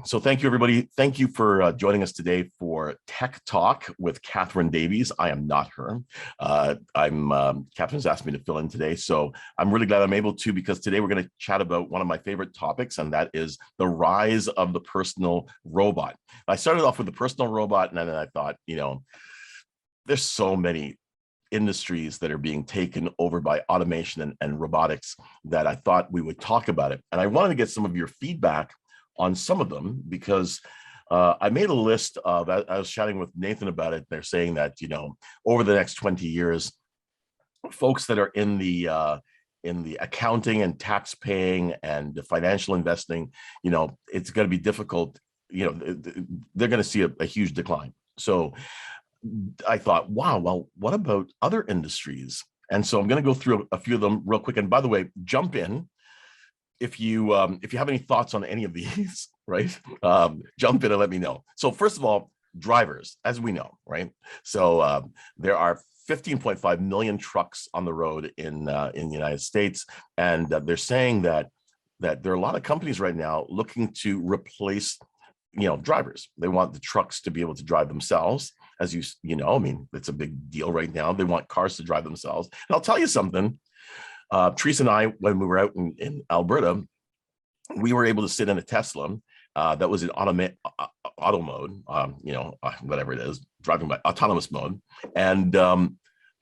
So thank you, everybody. Thank you for joining us today for Tech Talk with Kathryn Davies. I am not her. Kathryn's asked me to fill in today. So I'm really glad I'm able to, because today we're going to chat about one of my favorite topics, and that is the rise of the personal robot. I started off with the personal robot, and then I thought, there's so many industries that are being taken over by automation and robotics that I thought we would talk about it. And I wanted to get some of your feedback on some of them, because I made a list of, I was chatting with Nathan about it. They're saying that, over the next 20 years, folks that are in the accounting and tax paying and the financial investing, it's going to be difficult. They're going to see a huge decline. So I thought, wow, well, what about other industries? And so I'm going to go through a few of them real quick. And by the way, jump in if you have any thoughts on any of these, right? Jump in and let me know. So first of all, drivers, as we know, right? So there are 15.5 million trucks on the road in the United States, and they're saying that there are a lot of companies right now looking to replace drivers. They want the trucks to be able to drive themselves, as it's a big deal right now. They want cars to drive themselves. And I'll tell you something. Teresa and I, when we were out in Alberta, we were able to sit in a Tesla that was in auto mode, whatever it is, driving by autonomous mode. And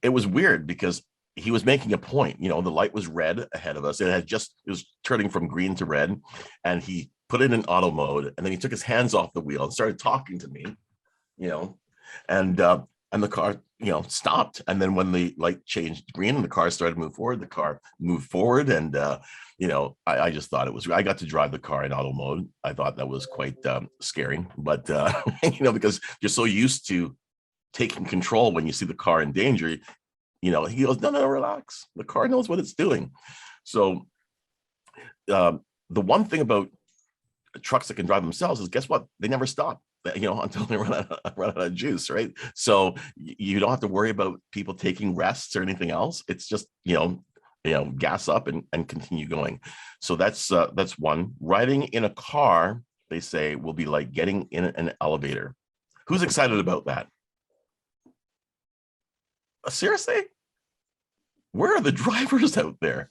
it was weird because he was making a point. The light was red ahead of us. It was turning from green to red, and he put it in auto mode, and then he took his hands off the wheel and started talking to me, and the car, stopped. And then when the light changed green and the car started to move forward, the car moved forward. And, I just thought I got to drive the car in auto mode. I thought that was quite scary, but, because you're so used to taking control when you see the car in danger, he goes, no, relax. The car knows what it's doing. So the one thing about trucks that can drive themselves is, guess what? They never stop. Until they run out of juice, right? So you don't have to worry about people taking rests or anything else. It's just gas up and continue going. So that's one. Riding in a car, they say, will be like getting in an elevator. Who's excited about that? Seriously? Where are the drivers out there?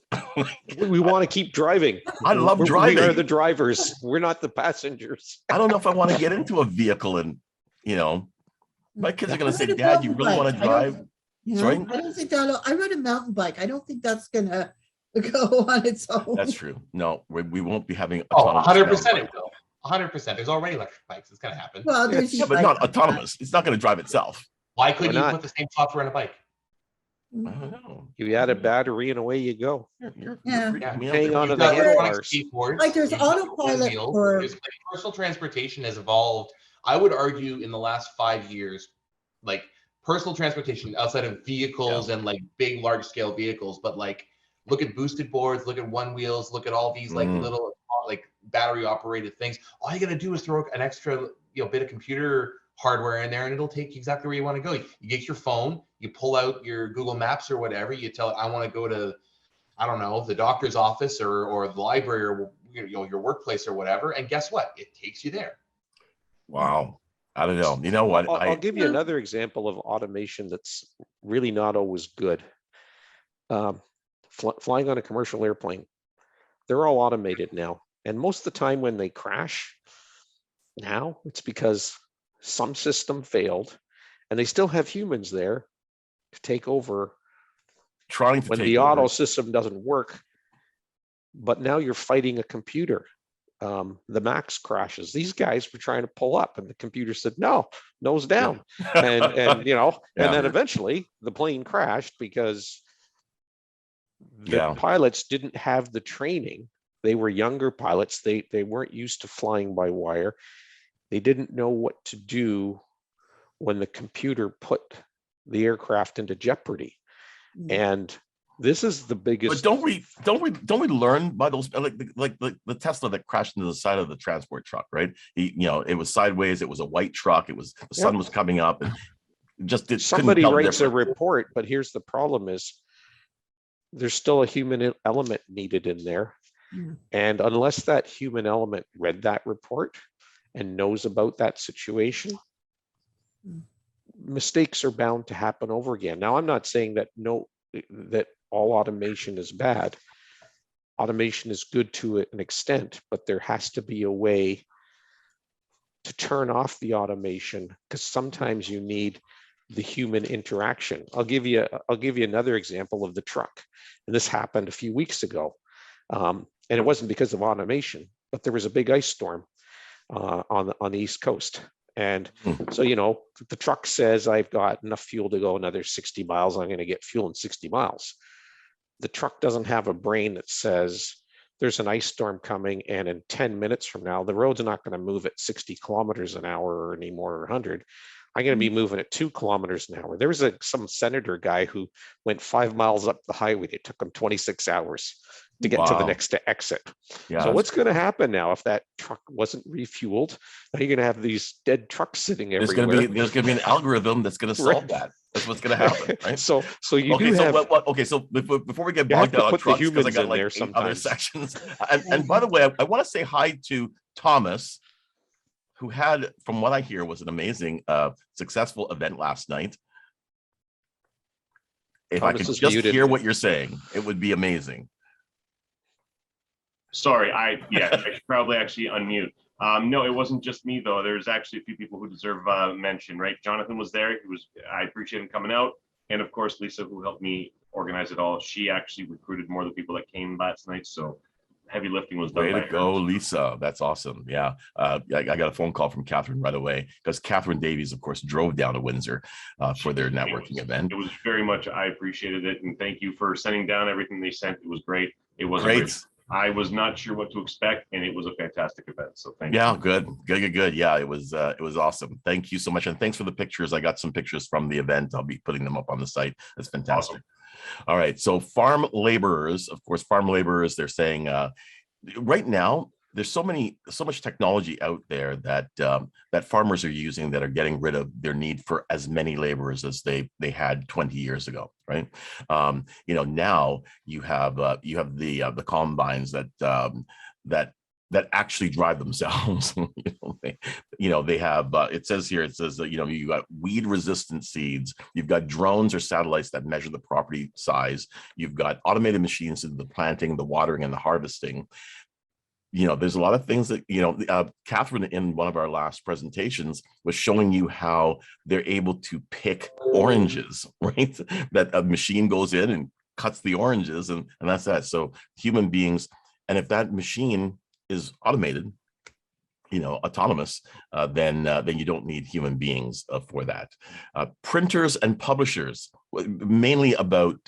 We want to keep driving. I love driving. We are the drivers. We're not the passengers. I don't know if I want to get into a vehicle and, my kids are going to say, Dad, you really want to drive? Sorry? I don't think I rode a mountain bike. I don't think that's going to go on its own. That's true. No, we won't be having. 100% it will. 100%. There's already electric bikes. It's going to happen. Well, but not autonomous. It's not going to drive itself. Why couldn't you put the same software on a bike? I don't know. You add a battery and away you go. You're hang on to the handlebars. Like there's autopilot for personal transportation has evolved. I would argue in the last 5 years, like personal transportation outside of vehicles and like big, large scale vehicles, but like look at boosted boards, look at one wheels, look at all these like little like battery operated things. All you got to do is throw an extra bit of computer hardware in there, and it'll take you exactly where you want to go. You get your phone, you pull out your Google Maps or whatever, you tell it, I want to go to, I don't know, the doctor's office or the library or your workplace or whatever, and guess what? It takes you there. Wow. I don't know. You know what? I'll give you another example of automation that's really not always good. Flying on a commercial airplane, they're all automated now. And most of the time when they crash now, it's because some system failed and they still have humans there to take over when the auto system doesn't work. But now you're fighting a computer. The Max crashes. These guys were trying to pull up and the computer said, no, nose down. And then eventually the plane crashed because the pilots didn't have the training. They were younger pilots. They weren't used to flying by wire. They didn't know what to do when the computer put the aircraft into jeopardy. And this is the biggest. But don't we learn by those, like the Tesla that crashed into the side of the transport truck, right? It was sideways. It was a white truck. The sun was coming up, and just somebody writes a report. But here's the problem: is there's still a human element needed in there, and unless that human element read that report and knows about that situation, mistakes are bound to happen over again. Now, I'm not saying that that all automation is bad. Automation is good to an extent, but there has to be a way to turn off the automation, because sometimes you need the human interaction. I'll give you another example of the truck, and this happened a few weeks ago, and it wasn't because of automation, but there was a big ice storm on the East Coast. And so, the truck says, I've got enough fuel to go another 60 miles. I'm going to get fuel in 60 miles. The truck doesn't have a brain that says there's an ice storm coming, and in 10 minutes from now, the road's not going to move at 60 kilometers an hour or anymore, or 100. I'm going to be moving at 2 kilometers an hour. There was some senator guy who went 5 miles up the highway. It took him 26 hours to get to the next exit. Yeah, so what's going to happen now if that truck wasn't refueled? Now you're going to have these dead trucks sitting everywhere. There's going to be an algorithm that's going to solve that. That's what's going to happen, right? So you do have. So before we get bogged down on trucks, because I got like 8 other sections. And by the way, I want to say hi to Thomas, who had, from what I hear, was an amazing, successful event last night. If Thomas, I could just hear what you're saying, it would be amazing. Sorry, I should probably actually unmute. No, it wasn't just me though. There's actually a few people who deserve mention, right? Jonathan was there. I appreciate him coming out. And of course, Lisa, who helped me organize it all. She actually recruited more of the people that came last night. So heavy lifting was done. Way to go, Lisa. That's awesome. Yeah. I got a phone call from Kathryn right away, because Kathryn Davies, of course, drove down to Windsor for their networking event. It was very much, I appreciated it. And thank you for sending down everything they sent. It was great. It was great. I was not sure what to expect, and it was a fantastic event. So thank you. Yeah, good. Yeah, it was awesome. Thank you so much, and thanks for the pictures. I got some pictures from the event. I'll be putting them up on the site. That's fantastic. Awesome. All right, so farm laborers, of course, they're saying right now there's so much technology out there that that farmers are using that are getting rid of their need for as many laborers as they had 20 years ago, right? Now you have the combines that actually drive themselves. They have it says that you got weed resistant seeds, you've got drones or satellites that measure the property size, you've got automated machines in the planting, the watering, and the harvesting. There's a lot of things that, Kathryn, in one of our last presentations, was showing you how they're able to pick oranges, right? That a machine goes in and cuts the oranges, and that's that. So human beings, and if that machine is automated, autonomous, then you don't need human beings for that. Printers and publishers, mainly about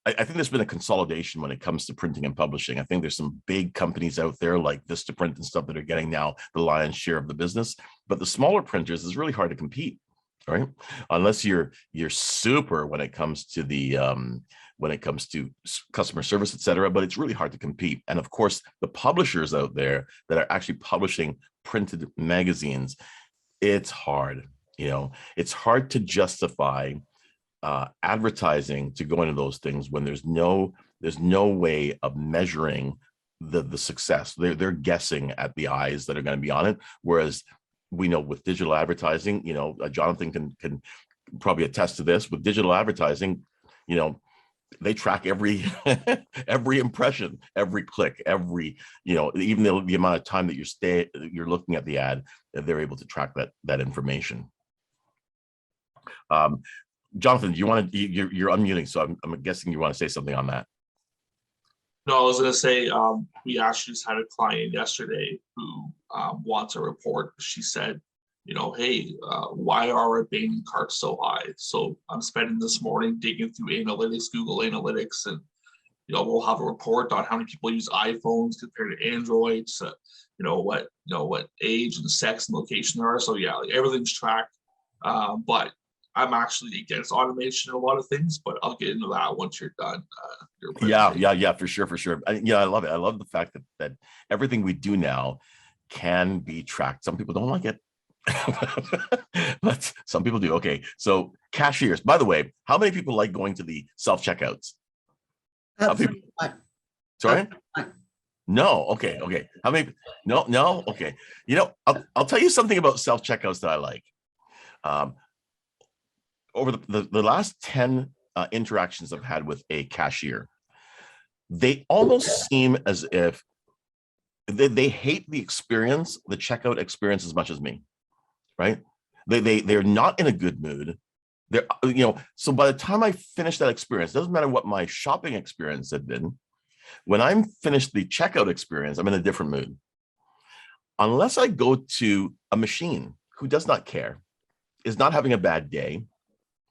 I think there's been a consolidation when it comes to printing and publishing. I think there's some big companies out there like Vistaprint and stuff that are getting now the lion's share of the business. But the smaller printers is really hard to compete, right? Unless you're super when it comes to the customer service, et cetera. But it's really hard to compete. And of course, the publishers out there that are actually publishing printed magazines, it's hard. It's hard to justify advertising to go into those things when there's no way of measuring the success. They're guessing at the eyes that are going to be on it, whereas we know with digital advertising, Jonathan can probably attest to this. With digital advertising, they track every impression, every click, even the amount of time that you're looking at the ad, they're able to track that information. Jonathan, you're unmuting, so I'm guessing you want to say something on that. No, I was going to say, we actually just had a client yesterday who wants a report. She said, hey, why are our abandoned carts so high? So I'm spending this morning digging through analytics, Google Analytics, and we'll have a report on how many people use iPhones compared to Androids. What age and sex and location there are. So yeah, everything's tracked, but I'm actually against automation in a lot of things, but I'll get into that once you're done. Yeah, for sure. I love it. I love the fact that everything we do now can be tracked. Some people don't like it, but some people do. Okay, so cashiers. By the way, how many people like going to the self-checkouts? Absolutely. Sorry? No. Okay. Okay. How many? No. No. Okay. I'll tell you something about self checkouts that I like. Um, over the last 10 interactions I've had with a cashier, they almost seem as if they hate the experience, the checkout experience as much as me, right? They're not in a good mood. They're, so by the time I finish that experience, doesn't matter what my shopping experience had been. When I'm finished the checkout experience, I'm in a different mood. Unless I go to a machine who does not care, is not having a bad day,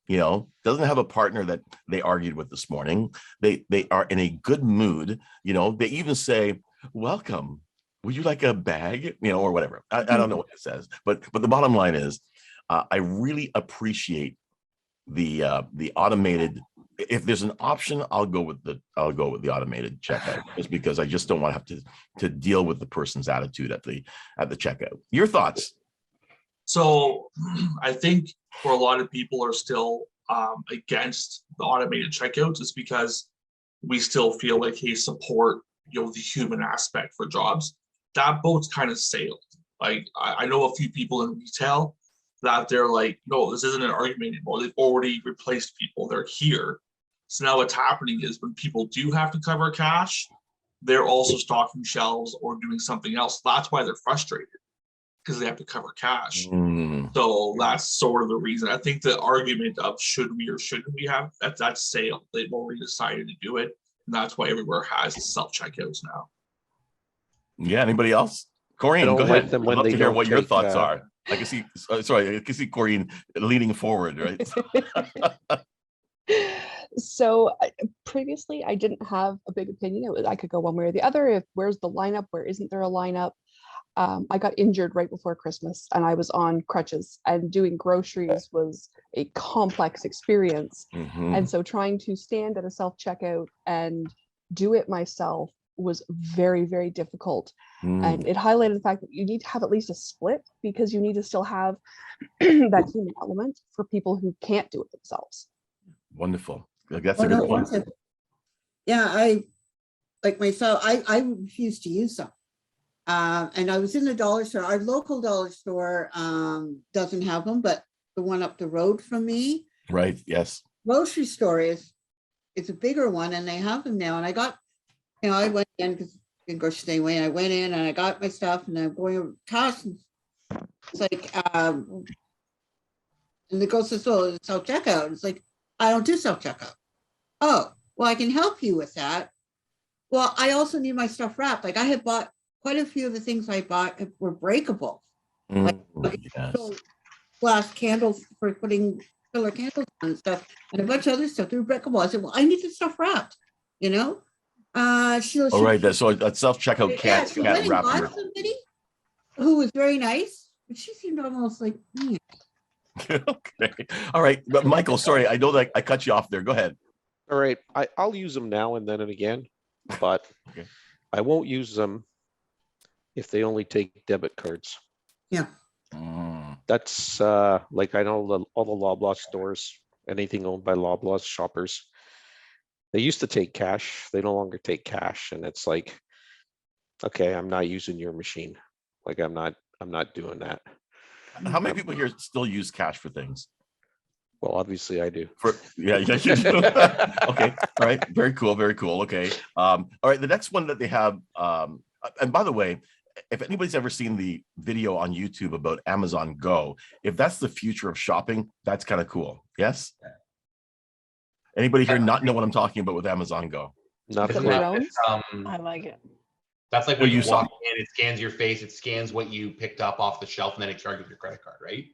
doesn't have a partner that they argued with this morning. They are in a good mood. They even say, welcome. Would you like a bag? Or whatever. I don't know what it says, but the bottom line is, I really appreciate the automated. If there's an option, I'll go with the automated checkout, just because I just don't want to have to deal with the person's attitude at the checkout. Your thoughts? So I think for a lot of people are still against the automated checkouts is because we still feel like, hey, support, the human aspect for jobs. That boat's kind of sailed. Like I know a few people in retail that they're like, no, this isn't an argument anymore. They've already replaced people. They're here. So now what's happening is when people do have to cover cash, they're also stocking shelves or doing something else. That's why they're frustrated, because they have to cover cash. So that's sort of the reason. I think the argument of should we or shouldn't we have, that's sailed. They've already decided to do it. And that's why everywhere has self-checkouts now. Yeah, anybody else? Corinne, go ahead. I'd love to hear what your thoughts are. I can see, I can see Corinne leaning forward, right? So previously, I didn't have a big opinion. I could go one way or the other. Where's the lineup? Where isn't there a lineup? I got injured right before Christmas and I was on crutches, and doing groceries was a complex experience. And so trying to stand at a self-checkout and do it myself was very, very difficult. And it highlighted the fact that you need to have at least a split, because you need to still have that human element for people who can't do it themselves. Wonderful. That's a good point. Yeah, I like myself, I refuse to use them. And I was in the dollar store. Our local dollar store doesn't have them, but the one up the road from me, right? Yes. Grocery store is a bigger one, and they have them now. And I got, I went in because I didn't go stay away. And I went in and I got my stuff, and I'm going over cash. And it's like, and it goes to self checkout. It's like, I don't do self checkout. Oh, well, I can help you with that. Well, I also need my stuff wrapped. Like I had bought quite a few of the things I bought were breakable. Like yes. Glass candles for putting filler candles on and stuff, and a bunch of other stuff. They were breakable. I said, well, I need the stuff wrapped, All right. So a self-checkout can't wrap your... somebody who was very nice, but she seemed almost like me. Okay. All right. But Michael, sorry, I know that I cut you off there. Go ahead. All right. I'll use them now and then and again, but okay. I won't use them if they only take debit cards. Yeah. That's like I know all the Loblaw stores, anything owned by Loblaw shoppers, they used to take cash. They no longer take cash. And it's like, okay, I'm not using your machine. Like I'm not doing that. How many people here still use cash for things? Well, obviously I do. Yeah. Okay. All right. Very cool. Very cool. Okay. All right. The next one that they have, and by the way, if anybody's ever seen the video on YouTube about Amazon Go, if that's the future of shopping, that's kind of cool. Yes. Anybody here not know what I'm talking about with Amazon Go? Not a clue. I like it. That's like when you walk in, it scans your face, it scans what you picked up off the shelf, and then it charges your credit card, right?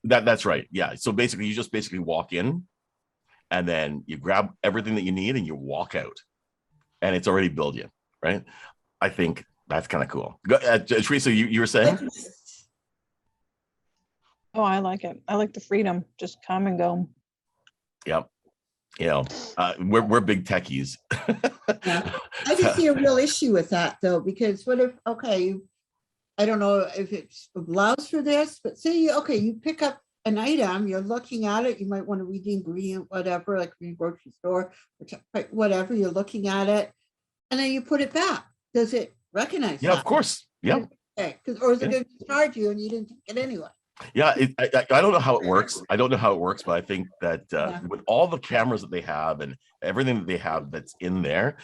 That's right. Yeah. So basically, you just walk in, and then you grab everything that you need, and you walk out, and it's already billed you, right? I think that's kind of cool. Teresa, you were saying? Oh, I like it. I like the freedom. Just come and go. Yep. We're big techies. Yeah. I just see a real issue with that though, because what if, okay, I don't know if it allows for this, but say, you pick up an item, you're looking at it, you might want to read the ingredient, whatever, like in a grocery store, whatever, you're looking at it, and then you put it back. Does it recognize Yeah, that. of course. Yeah. Okay, or is it Yeah. going to charge you and you didn't take it anyway? Yeah, I don't know how it works. I don't know how it works, but I think that Yeah. with all the cameras that they have and everything that they have that's in there,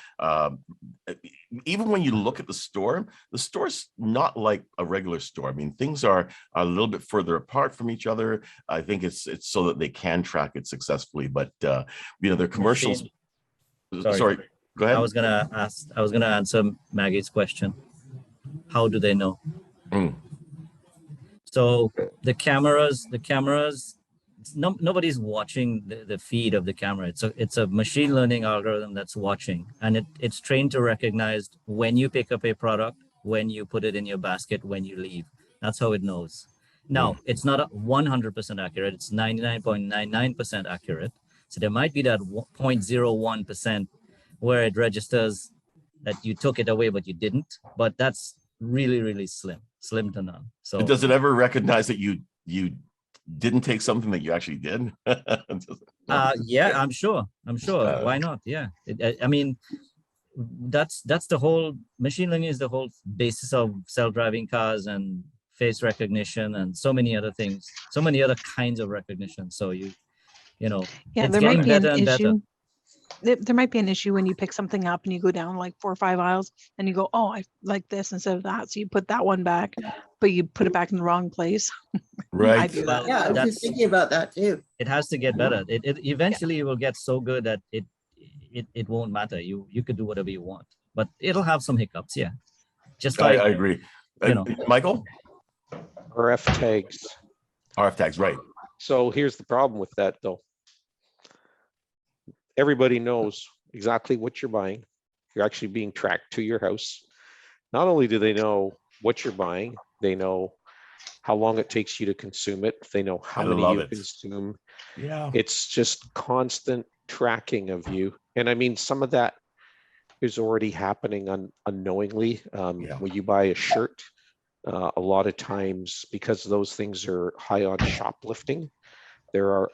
even when you look at the store's not like a regular store. I mean, things are a little bit further apart from each other. I think it's so that they can track it successfully. But their commercials. Sorry, go ahead. I was gonna answer Maggie's question. How do they know? Mm. So the cameras, nobody's watching the feed of the camera. It's a machine learning algorithm that's watching, and it's trained to recognize when you pick up a product, when you put it in your basket, when you leave. That's how it knows. Now, it's not 100% accurate. It's 99.99% accurate. So there might be that 0.01% where it registers that you took it away, but you didn't. But that's really, really slim to none. So Does it ever recognize that you didn't take something that you actually did? yeah, I'm sure. Why not? Yeah. I mean, that's the whole machine learning is the whole basis of self-driving cars and face recognition and so many other things, so many other kinds of recognition. So you know, Yeah, it's there might getting be an better and better. issue. There might be an issue when you pick something up and you go down like 4 or 5 aisles and you go, oh, I like this instead of that. So you put that one back, but you put it back in the wrong place. I Right. do that. Yeah, I was That's- just thinking about that too. It has to get better. It eventually will get so good that it won't matter. You could do whatever you want, but it'll have some hiccups. Yeah. Just I like, agree. you know. Michael? RF tags. RF tags, right. So here's the problem with that though. Everybody knows exactly what you're buying. You're actually being tracked to your house. Not only do they know what you're buying, they know how long it takes you to consume it. They know how I many love you it. consume. Yeah. It's just constant tracking of you. And I mean, some of that is already happening unknowingly. Yeah. When you buy a shirt, a lot of times, because those things are high on shoplifting, there are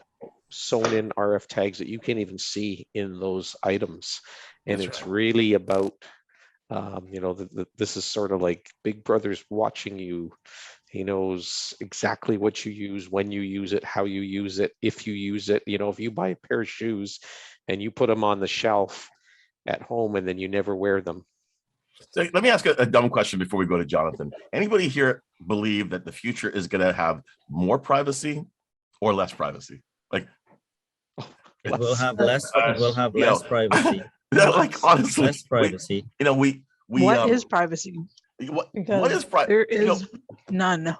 sewn in RF tags that you can't even see in those items. And That's it's right. really about, this is sort of like Big Brother's watching you. He knows exactly what you use, when you use it, how you use it, if you use it. You know, if you buy a pair of shoes and you put them on the shelf at home and then you never wear them. So let me ask a dumb question before we go to Jonathan. Anybody here believe that the future is going to have more privacy or less privacy? Like, it will have less. It will have you know, less privacy. like honestly, Less privacy. we What is privacy? what Because is privacy? there is none.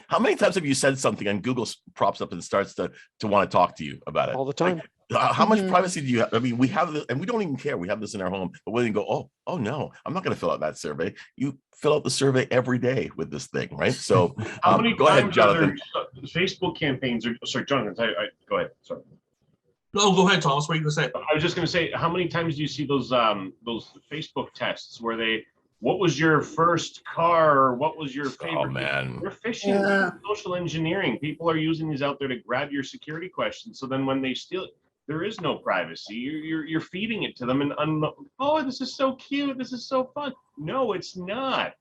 How many times have you said something and Google props up and starts to want to talk to you about it All the time. Like, how much Mhm. privacy do you have? I mean, we have this, and we don't even care. We have this in our home, but when you go, oh no, I'm not going to fill out that survey. You fill out the survey every day with this thing, right? So, How many go ahead, times are there, Jonathan. Facebook campaigns are, sorry, Jonathan, go ahead. Sorry. No, go ahead, Thomas. What are you gonna say? I was just going to say, how many times do you see those Facebook tests where what was your first car? Or what was your favorite? Oh man, They're phishing, Yeah. social engineering. People are using these out there to grab your security questions. So then when they steal it, there is no privacy. You're feeding it to them, and oh, this is so cute. This is so fun. No, it's not.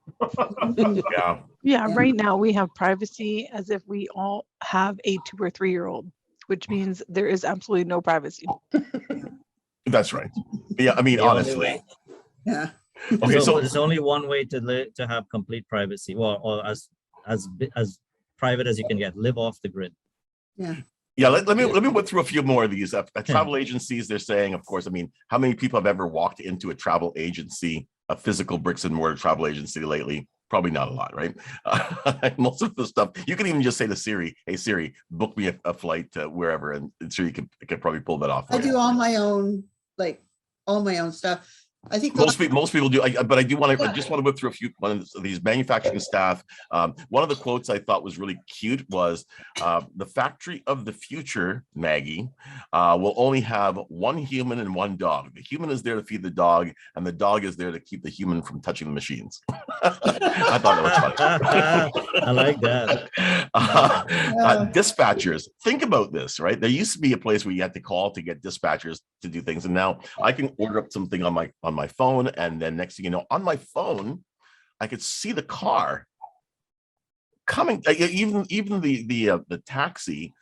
yeah, Yeah, right now we have privacy as if we all have a 2 or 3 year old, which means there is absolutely no privacy. that's right. Yeah, I mean, The only honestly. way. Yeah. Okay, so there's only one way to have complete privacy, or as private as you can get. Live off the grid. Yeah. yeah, let me whip through a few more of these. Travel agencies, they're saying, of course, I mean, how many people have ever walked into a travel agency, a physical bricks and mortar travel agency lately? Probably not a lot, right? Most of the stuff, you can even just say to Siri, hey Siri, book me a flight to wherever, and Siri can probably pull that off. I do all my own, stuff. I think Most people do, but I do want to. I Yeah. just want to whip through a few. One of these manufacturing staff. One of the quotes I thought was really cute was, "The factory of the future, Maggie, will only have one human and one dog. The human is there to feed the dog, and the dog is there to keep the human from touching the machines." I thought that was funny. I like that. Dispatchers, think about this, right? There used to be a place where you had to call to get dispatchers to do things, and now I can order up something on my phone, and then next thing you know, on my phone, I could see the car coming. Even the taxi,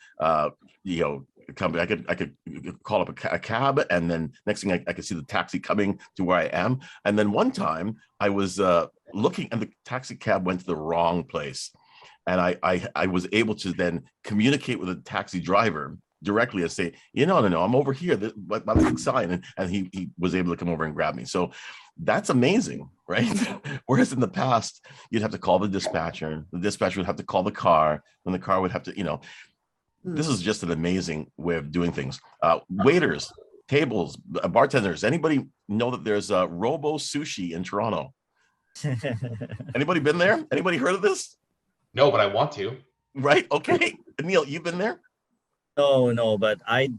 company. I could call up a cab, and then next thing I could see the taxi coming to where I am. And then one time I was looking, and the taxi cab went to the wrong place, and I was able to then communicate with the taxi driver directly and say, no, I'm over here. That's a big sign, and he was able to come over and grab me. So that's amazing, right? Whereas in the past, you'd have to call the dispatcher would have to call the car, and the car would have to, this is just an amazing way of doing things. Waiters, tables, bartenders, anybody know that there's a Robo Sushi in Toronto? Anybody been there? Anybody heard of this? No, but I want to. Right? Okay. Neil, you've been there? No, but I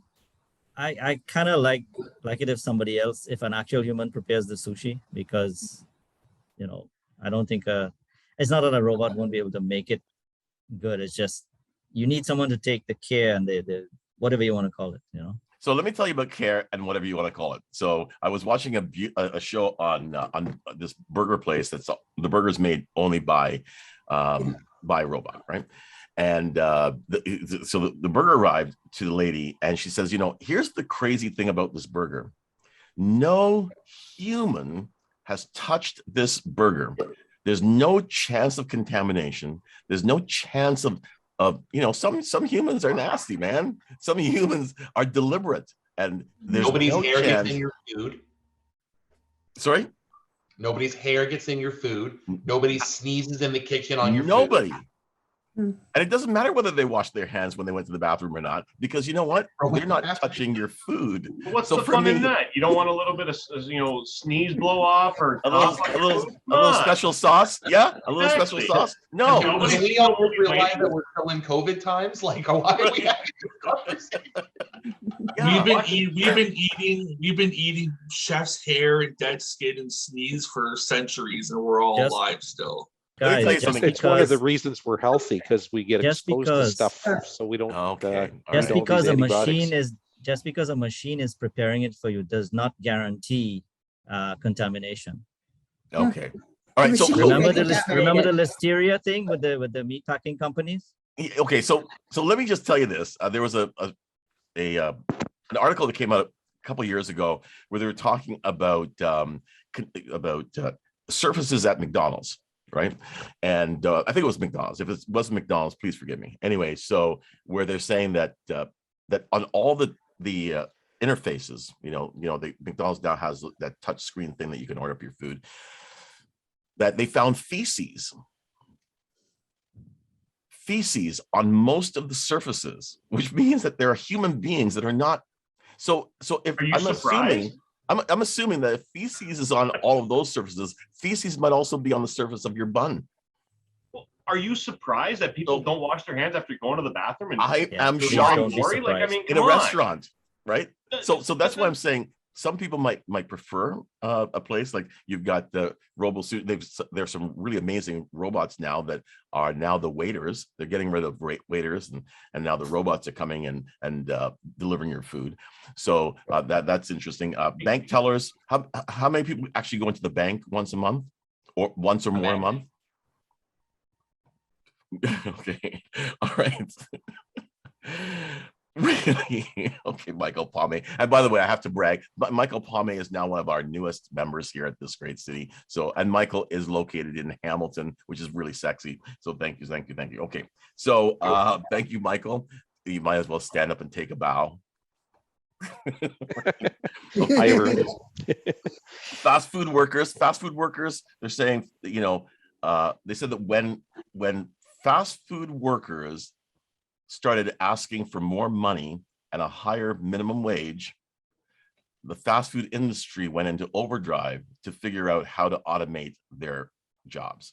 kind of like it if an actual human prepares the sushi, because, I don't think it's not that a robot won't be able to make it good. It's just, you need someone to take the care and the whatever you want to call it, So let me tell you about care and whatever you want to call it. So I was watching a show on this burger place the burger's made only by robot, right? And so the burger arrived to the lady, and she says, here's the crazy thing about this burger. No human has touched this burger. There's no chance of contamination. There's no chance of some humans are nasty, man. Some humans are deliberate, and there's nobody's no hair chance. gets in your food. Sorry? Nobody's hair gets in your food. Nobody sneezes in the kitchen on your Nobody. food. Hmm. And it doesn't matter whether they washed their hands when they went to the bathroom or not, because you know what? They're not touching your food. What's So the for fun me- in that? You don't want a little bit of sneeze blow off or A little special sauce? Yeah, a little special Exactly. sauce? No. Do Nobody- we all nobody realize waiting. that we're still in COVID times? Like, why are we having this conversation? Yeah. We've been eating chef's hair and dead skin and sneeze for centuries, and we're all Just- alive still. Let me Guys, tell you just something. It's one of the because- reasons we're healthy, because we get Just exposed to because- stuff, so we don't. Okay. All just right. because a antibiotics. machine is preparing it for you does not guarantee contamination. Okay. All right. So Machine- Remember Okay. the listeria thing with the meat packing companies? okay. So let me just tell you this. There was an article that came out a couple years ago where they were talking about surfaces at McDonald's, right? And I think it was McDonald's. If it wasn't McDonald's, please forgive me. Anyway, so where they're saying that on all the interfaces, the McDonald's now has that touch screen thing that you can order up your food, that they found feces on most of the surfaces, which means that there are human beings that are not. So if Are you I'm surprised? assuming. I'm assuming that if feces is on all of those surfaces, feces might also be on the surface of your bun. Well, are you surprised that people don't wash their hands after going to the bathroom? And I am please shocked. don't be Like, I surprised. mean, In a come on. restaurant, right? So that's why I'm saying some people might prefer a place like you've got the robo suit. There's some really amazing robots now that are now the waiters. They're getting rid of waiters, and now the robots are coming and delivering your food. So that's interesting. Bank tellers. How many people actually go into the bank once a month, or once or more a month? Okay, all right. Really? Okay, Michael Palme. And by the way, I have to brag, but Michael Palme is now one of our newest members here at this great city. So, and Michael is located in Hamilton, which is really sexy. So thank you. Okay. So thank you, Michael. You might as well stand up and take a bow. I earned it. Fast food workers, they're saying, they said that when fast food workers started asking for more money and a higher minimum wage, the fast food industry went into overdrive to figure out how to automate their jobs.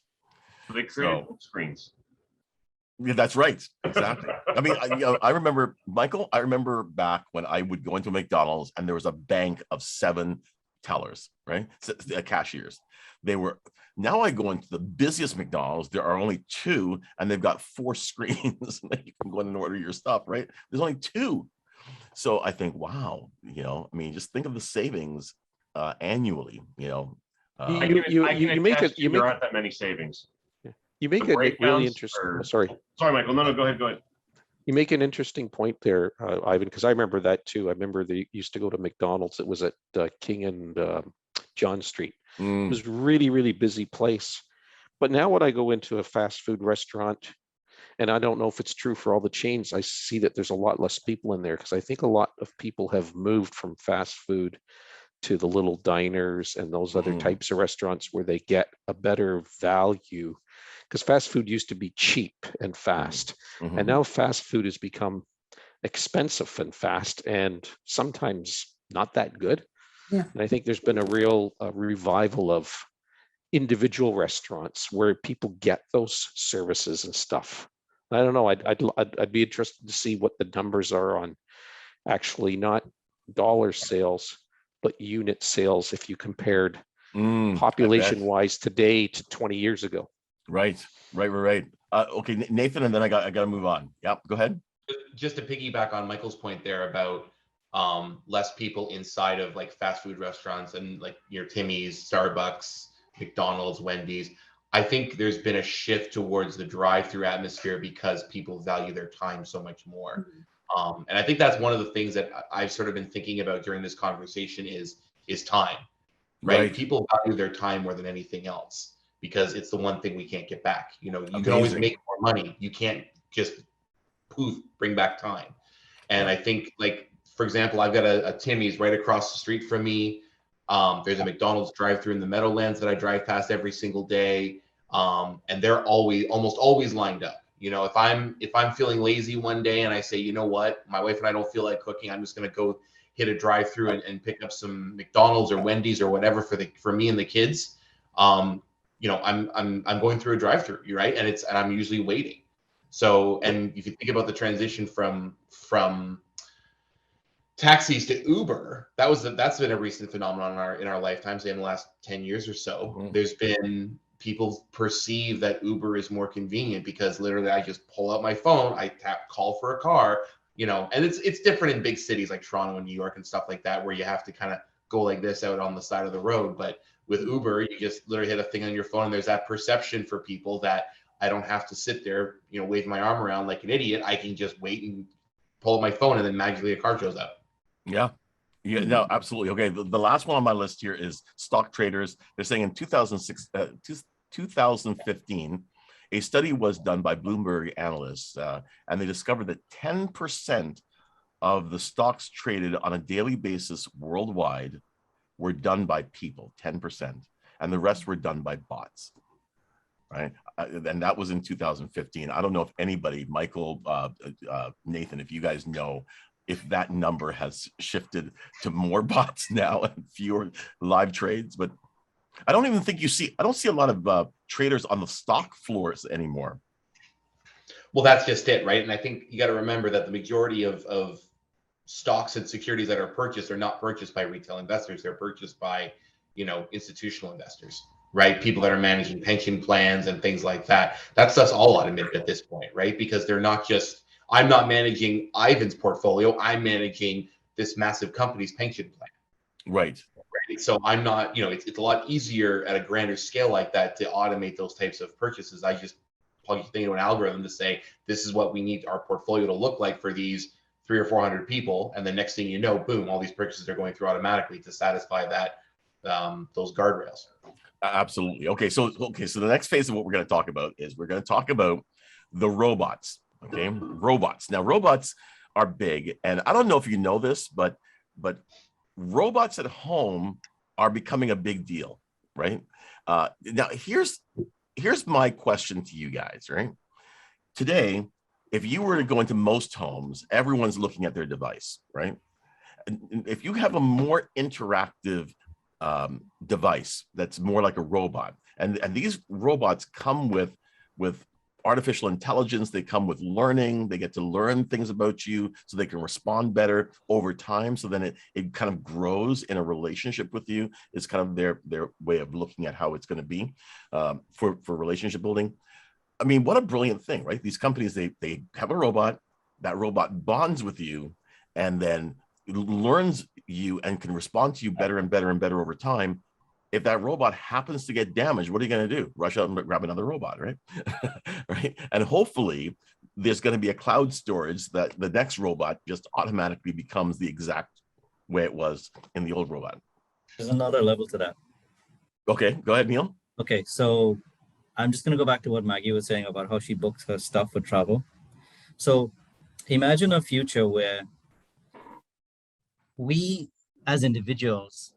So they created screens. Yeah, that's right. Exactly. I mean, I remember, Michael, back when I would go into McDonald's and there was a bank of 7 tellers, right? Cashiers. Now I go into the busiest McDonald's, there are only 2, and they've got 4 screens that you can go in and order your stuff, right? There's only 2. So I think, wow, just think of the savings annually, I can You make attest it. You there make aren't that many savings. you make The it really breakdowns interesting. are- Sorry. Sorry, Michael. No, go ahead. You make an interesting point there, Ivan, because I remember that too. I remember they used to go to McDonald's. It was at King and John Street. It was really, really busy place. But now when I go into a fast food restaurant, and I don't know if it's true for all the chains, I see that there's a lot less people in there because I think a lot of people have moved from fast food to the little diners and those other types of restaurants where they get a better value. Because fast food used to be cheap and fast. And now fast food has become expensive and fast and sometimes not that good. Yeah. And I think there's been a real revival of individual restaurants where people get those services and stuff. I don't know. I'd be interested to see what the numbers are on actually not dollar sales, but unit sales if you compared population wise today to 20 years ago. Right. Okay, Nathan, and then I got to move on. Yep, go ahead. Just to piggyback on Michael's point there about less people inside of like fast food restaurants and like your Timmy's, Starbucks, McDonald's, Wendy's. I think there's been a shift towards the drive-through atmosphere because people value their time so much more. And I think that's one of the things that I've sort of been thinking about during this conversation is time, right? People value their time more than anything else because it's the one thing we can't get back. You know, you can always make more money. You can't just poof, bring back time. And I think, like, for example, I've got a Timmy's right across the street from me. There's a McDonald's drive-through in the Meadowlands that I drive past every single day. And they're almost always lined up. You know, if I'm feeling lazy one day and I say, you know what, my wife and I don't feel like cooking, I'm just going to go hit a drive-through and pick up some McDonald's or Wendy's or whatever for me and the kids. You know, I'm going through a drive-through, right? And I'm usually waiting. So, and if you think about the transition from taxis to Uber, that's been a recent phenomenon in our lifetimes, in the last 10 years or so. There's been people perceive that Uber is more convenient because literally I just pull out my phone, I tap call for a car, you know, and it's different in big cities like Toronto and New York and stuff like that, where you have to kind of go like this out on the side of the road. But with Uber, you just literally hit a thing on your phone and there's that perception for people that I don't have to sit there, you know, wave my arm around like an idiot. I can just wait and pull up my phone and then magically a car shows up. Yeah, no, absolutely. Okay, the last one on my list here is stock traders. They're saying in 2015, a study was done by Bloomberg analysts, and they discovered that 10% of the stocks traded on a daily basis worldwide were done by people, 10%, and the rest were done by bots. Right, and that was in 2015. I don't know if anybody, Michael, Nathan, if you guys know if that number has shifted to more bots now and fewer live trades, but I don't even think I don't see a lot of traders on the stock floors anymore. Well, that's just it, right? And I think you got to remember that the majority of stocks and securities that are purchased are not purchased by retail investors. They're purchased by, you know, institutional investors, right? People that are managing pension plans and things like that. That stuff's all automated at this point, right? Because they're not just, I'm not managing Ivan's portfolio, I'm managing this massive company's pension plan. Right. So I'm not, you know, it's a lot easier at a grander scale like that to automate those types of purchases. I just plug things into an algorithm to say, this is what we need our portfolio to look like for these 300 or 400 people. And the next thing you know, boom, all these purchases are going through automatically to satisfy that, those guardrails. Absolutely. Okay. So the next phase of what we're going to talk about is we're going to talk about the robots. Okay. Robots. Now, robots are big. And I don't know if you know this, but robots at home are becoming a big deal, right? Now, here's my question to you guys, right? Today, if you were to go into most homes, everyone's looking at their device, right? And if you have a more interactive device that's more like a robot, and these robots come with artificial intelligence, they come with learning, they get to learn things about you so they can respond better over time. So then it kind of grows in a relationship with you. It's kind of their way of looking at how it's going to be for relationship building. I mean, what a brilliant thing, right? These companies, they have a robot, that robot bonds with you and then learns you and can respond to you better and better and better over time. if that robot happens to get damaged, what are you going to do? Rush out and grab another robot, right? Right. And hopefully there's going to be a cloud storage that the next robot just automatically becomes the exact way it was in the old robot. There's another level to that. Okay, go ahead, Neil. Okay, so I'm just going to go back to what Maggie was saying about how she books her stuff for travel. So imagine a future where we as individuals,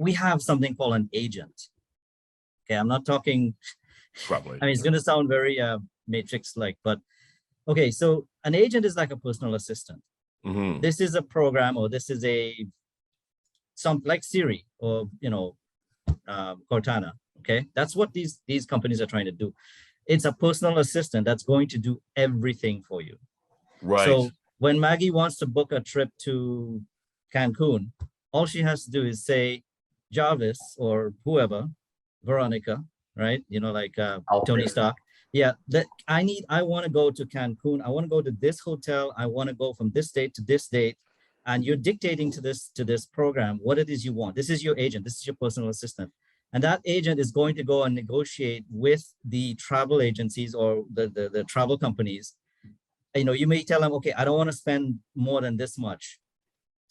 we have something called an agent. Okay, I'm not talking, Probably. I mean, it's going to sound very Matrix-like, but okay, so an agent is like a personal assistant. Mhm. This is a program, or this is some like Siri or, Cortana. Okay, that's what these companies are trying to do. It's a personal assistant that's going to do everything for you. Right. So when Maggie wants to book a trip to Cancun, all she has to do is say, Jarvis or whoever, Veronica, right? Like Tony Stark. Yeah, I want to go to Cancun. I want to go to this hotel. I want to go from this date to this date. And you're dictating to this program what it is you want. This is your agent. This is your personal assistant. And that agent is going to go and negotiate with the travel agencies or the travel companies. You may tell them, okay, I don't want to spend more than this much.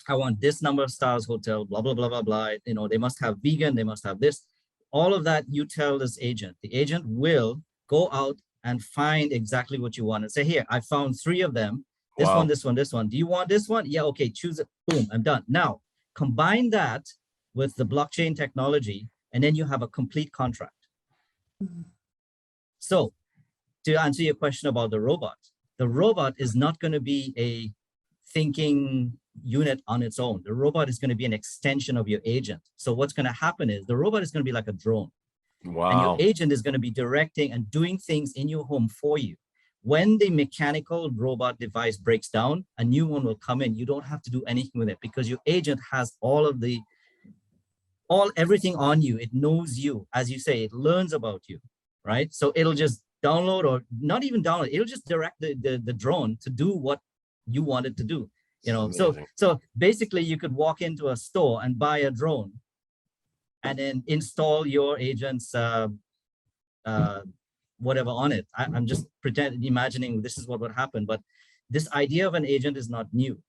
I want this number of stars hotel, blah, blah, blah, blah, blah. They must have vegan, they must have this. All of that you tell this agent. The agent will go out and find exactly what you want and say, here, I found 3 of them. This Wow. one, this one, this one. Do you want this one? Yeah, okay, choose it. Boom, I'm done. Now, combine that with the blockchain technology, and then you have a complete contract. So to answer your question about the robot is not going to be a thinking unit on its own. The robot is going to be an extension of your agent. So what's going to happen is the robot is going to be like a drone. Wow. And your agent is going to be directing and doing things in your home for you. When the mechanical robot device breaks down, a new one will come in. You don't have to do anything with it because your agent has everything on you. It knows you. As you say, it learns about you, right? So it'll just download, or not even download, it'll just direct the drone to do what you want it to do. So basically you could walk into a store and buy a drone and then install your agent's whatever on it. I'm just imagining this is what would happen, but this idea of an agent is not new.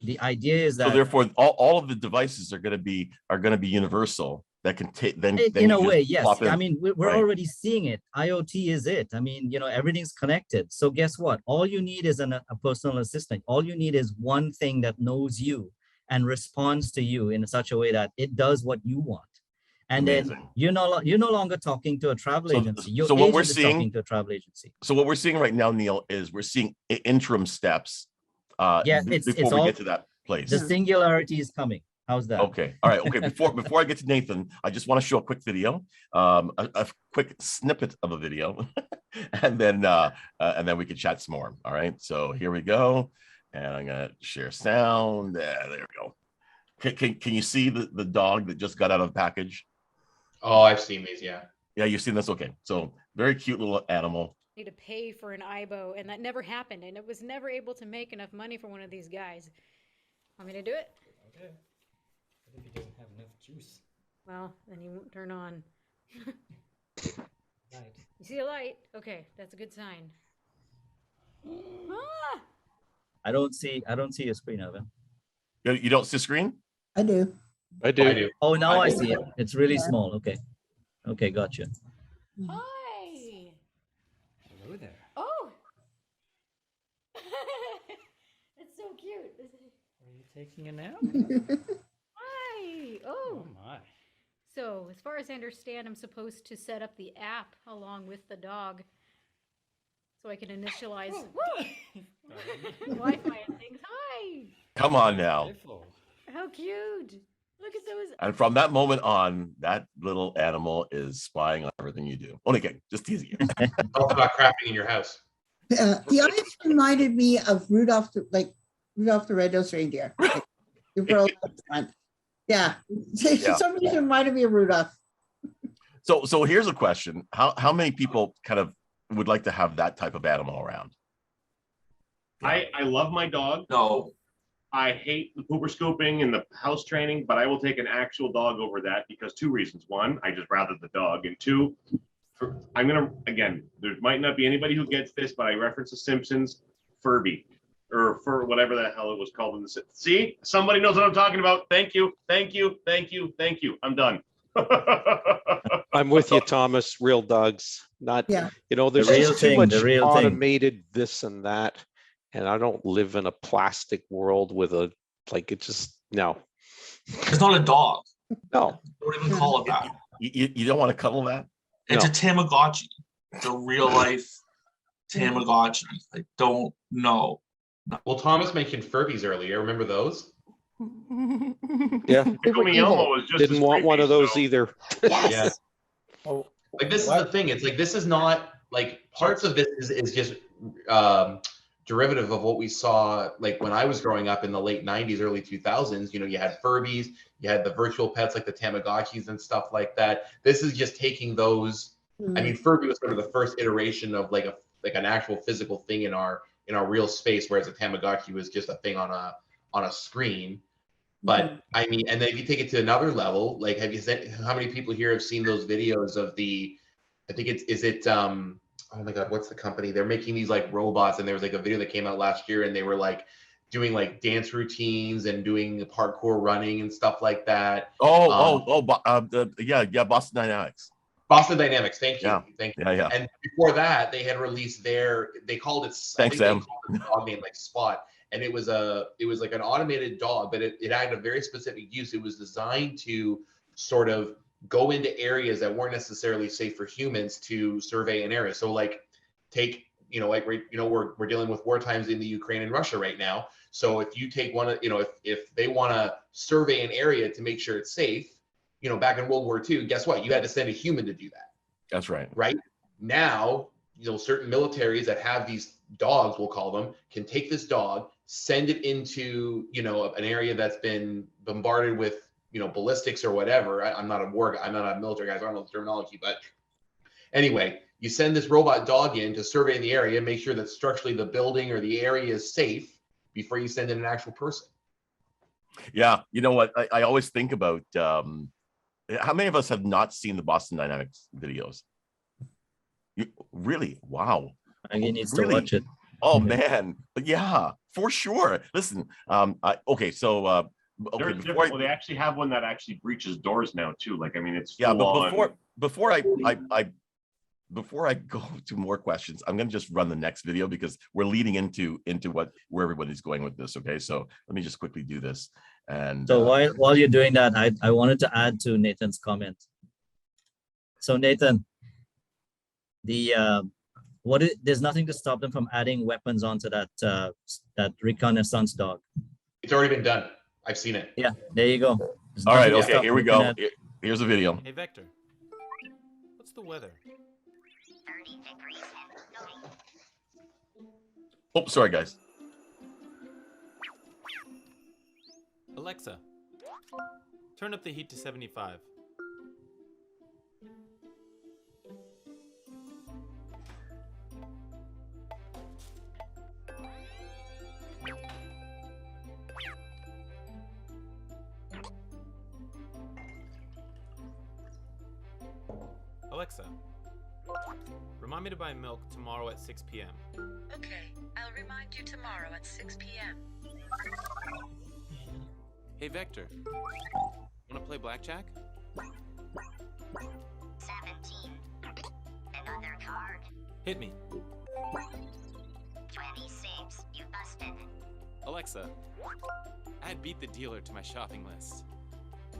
The idea is that, so therefore all of the devices are going to be universal, that can take then in a way, yes. I mean, we're Right. already seeing it. IoT is it. I mean, everything's connected. So guess what? All you need is a personal assistant. All you need is one thing that knows you and responds to you in such a way that it does what you want. And Amazing. then you're no longer talking to a travel agency. Your so what agent we're is seeing- talking to a travel agency. So what we're seeing right now, Neil, is we're seeing interim steps Yes, before we get to that place. The singularity is coming. How's that? Okay. All right. Okay. Before I get to Nathan, I just want to show a quick video, a quick snippet of a video, and then we can chat some more. All right. So here we go, and I'm gonna share sound. There we go. Can you see the dog that just got out of the package? Oh, I've seen these. Yeah. Yeah, you've seen this. Okay. So very cute little animal. To pay for an IBO, and that never happened, and it was never able to make enough money for one of these guys. Want me to do it? Okay. I think he doesn't have enough juice. Well, then he won't turn on. Right. You see a light? Okay, that's a good sign. Ah! I don't see a screen of it. You don't see the screen? I do. I do. Oh, now I see it. It's really small. Okay. Okay, gotcha. Hi! Hello there. Oh! That's so cute. Are you taking a nap? Hi! Oh! Oh my. So, as far as I understand, I'm supposed to set up the app along with the dog so I can initialize Wi-Fi and things. Hi! Come on now. Playful. How cute! Look at those. And from that moment on, that little animal is spying on everything you do. Only kidding, just teasing you. Talk about crapping in your house. The eyes reminded me of Rudolph the Red-Nosed Reindeer. Like, the girl up front. Yeah. Yeah. Some reason reminded me of Rudolph. So here's a question: How many people kind of would like to have that type of animal around? I love my dog. No, I hate the pooper scooping and the house training, but I will take an actual dog over that because 2 reasons. One, I just rather the dog, and 2, I'm gonna, again, there might not be anybody who gets this, but I reference the Simpsons, Furby, or for whatever the hell it was called in the Simpsons. See, somebody knows what I'm talking about. Thank you, thank you, thank you, thank you. I'm done. I'm with you, Thomas. Real dogs, not, Yeah. you know, there's The real just too thing, much the real thing. automated this and that. And I don't live in a plastic world with a, like, it just, no, It's not a dog. no. Don't even call it that. You don't want to cuddle that? It's No. a Tamagotchi. It's a real life Tamagotchi. I don't know. Well, Thomas mentioned Furbies earlier. Remember those? Yeah, They were Naomi evil. Elmo was just didn't as want one creepy, of those so- either. Yes. Yeah. Oh, Like this is what? the thing. It's like this is not like parts of this is just derivative of what we saw like when I was growing up in the late 90s, early 2000s. You know, you had Furbies, you had the virtual pets like the Tamagotchis and stuff like that. This is just taking those. I mean, Furby was sort of the first iteration of like an actual physical thing in our real space, whereas a Tamagotchi was just a thing on a screen. But I mean, and then if you take it to another level, like how many people here have seen those videos of I think oh my God, what's the company? They're making these like robots, and there was like a video that came out last year, and they were like doing like dance routines and doing parkour running and stuff like that. Yeah, Boston Dynamics. Boston Dynamics, thank you. Yeah. Thank you. Yeah. And before that, they had released they called it, Thanks, I think Sam. they called it a dog named like Spot. And it was like an automated dog, but it had a very specific use. It was designed to sort of go into areas that weren't necessarily safe for humans to survey an area. So like take, like we're dealing with war times in the Ukraine and Russia right now. So if you take one of, if they want to survey an area to make sure it's safe, back in World War II, guess what? You had to send a human to do that. That's right. Right now, certain militaries that have these dogs, we'll call them, can take this dog, send it into, an area that's been bombarded with, ballistics or whatever. I'm not a military guy, so I don't know the terminology, but anyway, you send this robot dog in to survey the area, make sure that structurally the building or the area is safe before you send in an actual person. Yeah, you know what? I always think about how many of us have not seen the Boston Dynamics videos? Really? Wow. He needs to Really? watch it. Oh man, but yeah, for sure. Listen, okay, so okay, they actually have one that actually breaches doors now too. Like, I mean, it's yeah, but on. before I go to more questions, I'm going to just run the next video because we're leading into where everybody's going with this. Okay, so let me just quickly do this. And so while you're doing that, I wanted to add to Nathan's comment. So Nathan, there's nothing to stop them from adding weapons onto that reconnaissance dog. It's already been done. I've seen it. Yeah, there you go. There's all right, nothing to okay, stop here we looking go. at- Here's a video. Hey, Vector. What's the weather? 30 degrees and snowy. Oh, sorry, guys. Alexa, turn up the heat to 75. Alexa, remind me to buy milk tomorrow at 6 p.m. Okay, I'll remind you tomorrow at 6 p.m. Hey, Vector. Want to play blackjack? 17. Another card. Hit me. 26. You busted. Alexa, add Beat the Dealer to my shopping list.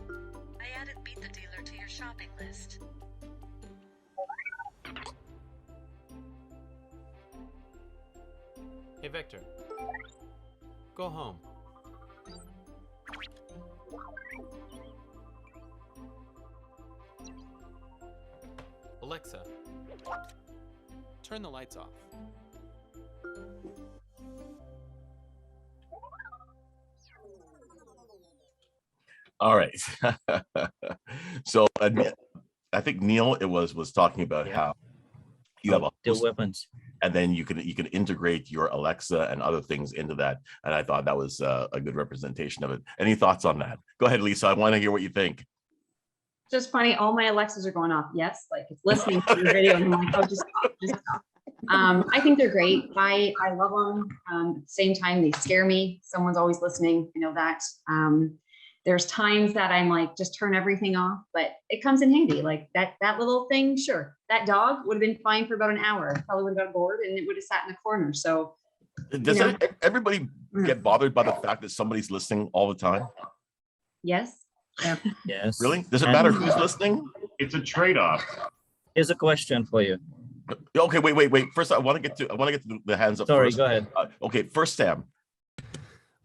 I added Beat the Dealer to your shopping list. Hey, Vector. Go home. Alexa, turn the lights off. All right. So I think Neil was talking about how you have a the host, weapons. and then you can integrate your Alexa and other things into that. And I thought that was a good representation of it. Any thoughts on that? Go ahead, Lisa. I want to hear what you think. Just funny, all my Alexas are going off. Yes, like it's listening to your video, and I'm like, oh, just stop, just stop. I think they're great. I love them. At the same time, they scare me. Someone's always listening. I know that. There's times that I'm like, just turn everything off, but it comes in handy. Like that little thing, sure. That dog would have been fine for about an hour. Probably would have got bored and it would have sat in the corner. So does everybody get bothered by the fact that somebody's listening all the time? Yes. Yeah. Yes. Really? Does it matter who's listening? It's a trade-off. Here's a question for you. Okay, wait. First, I want to get to the hands up. Sorry, first. go ahead. Okay, first, Sam.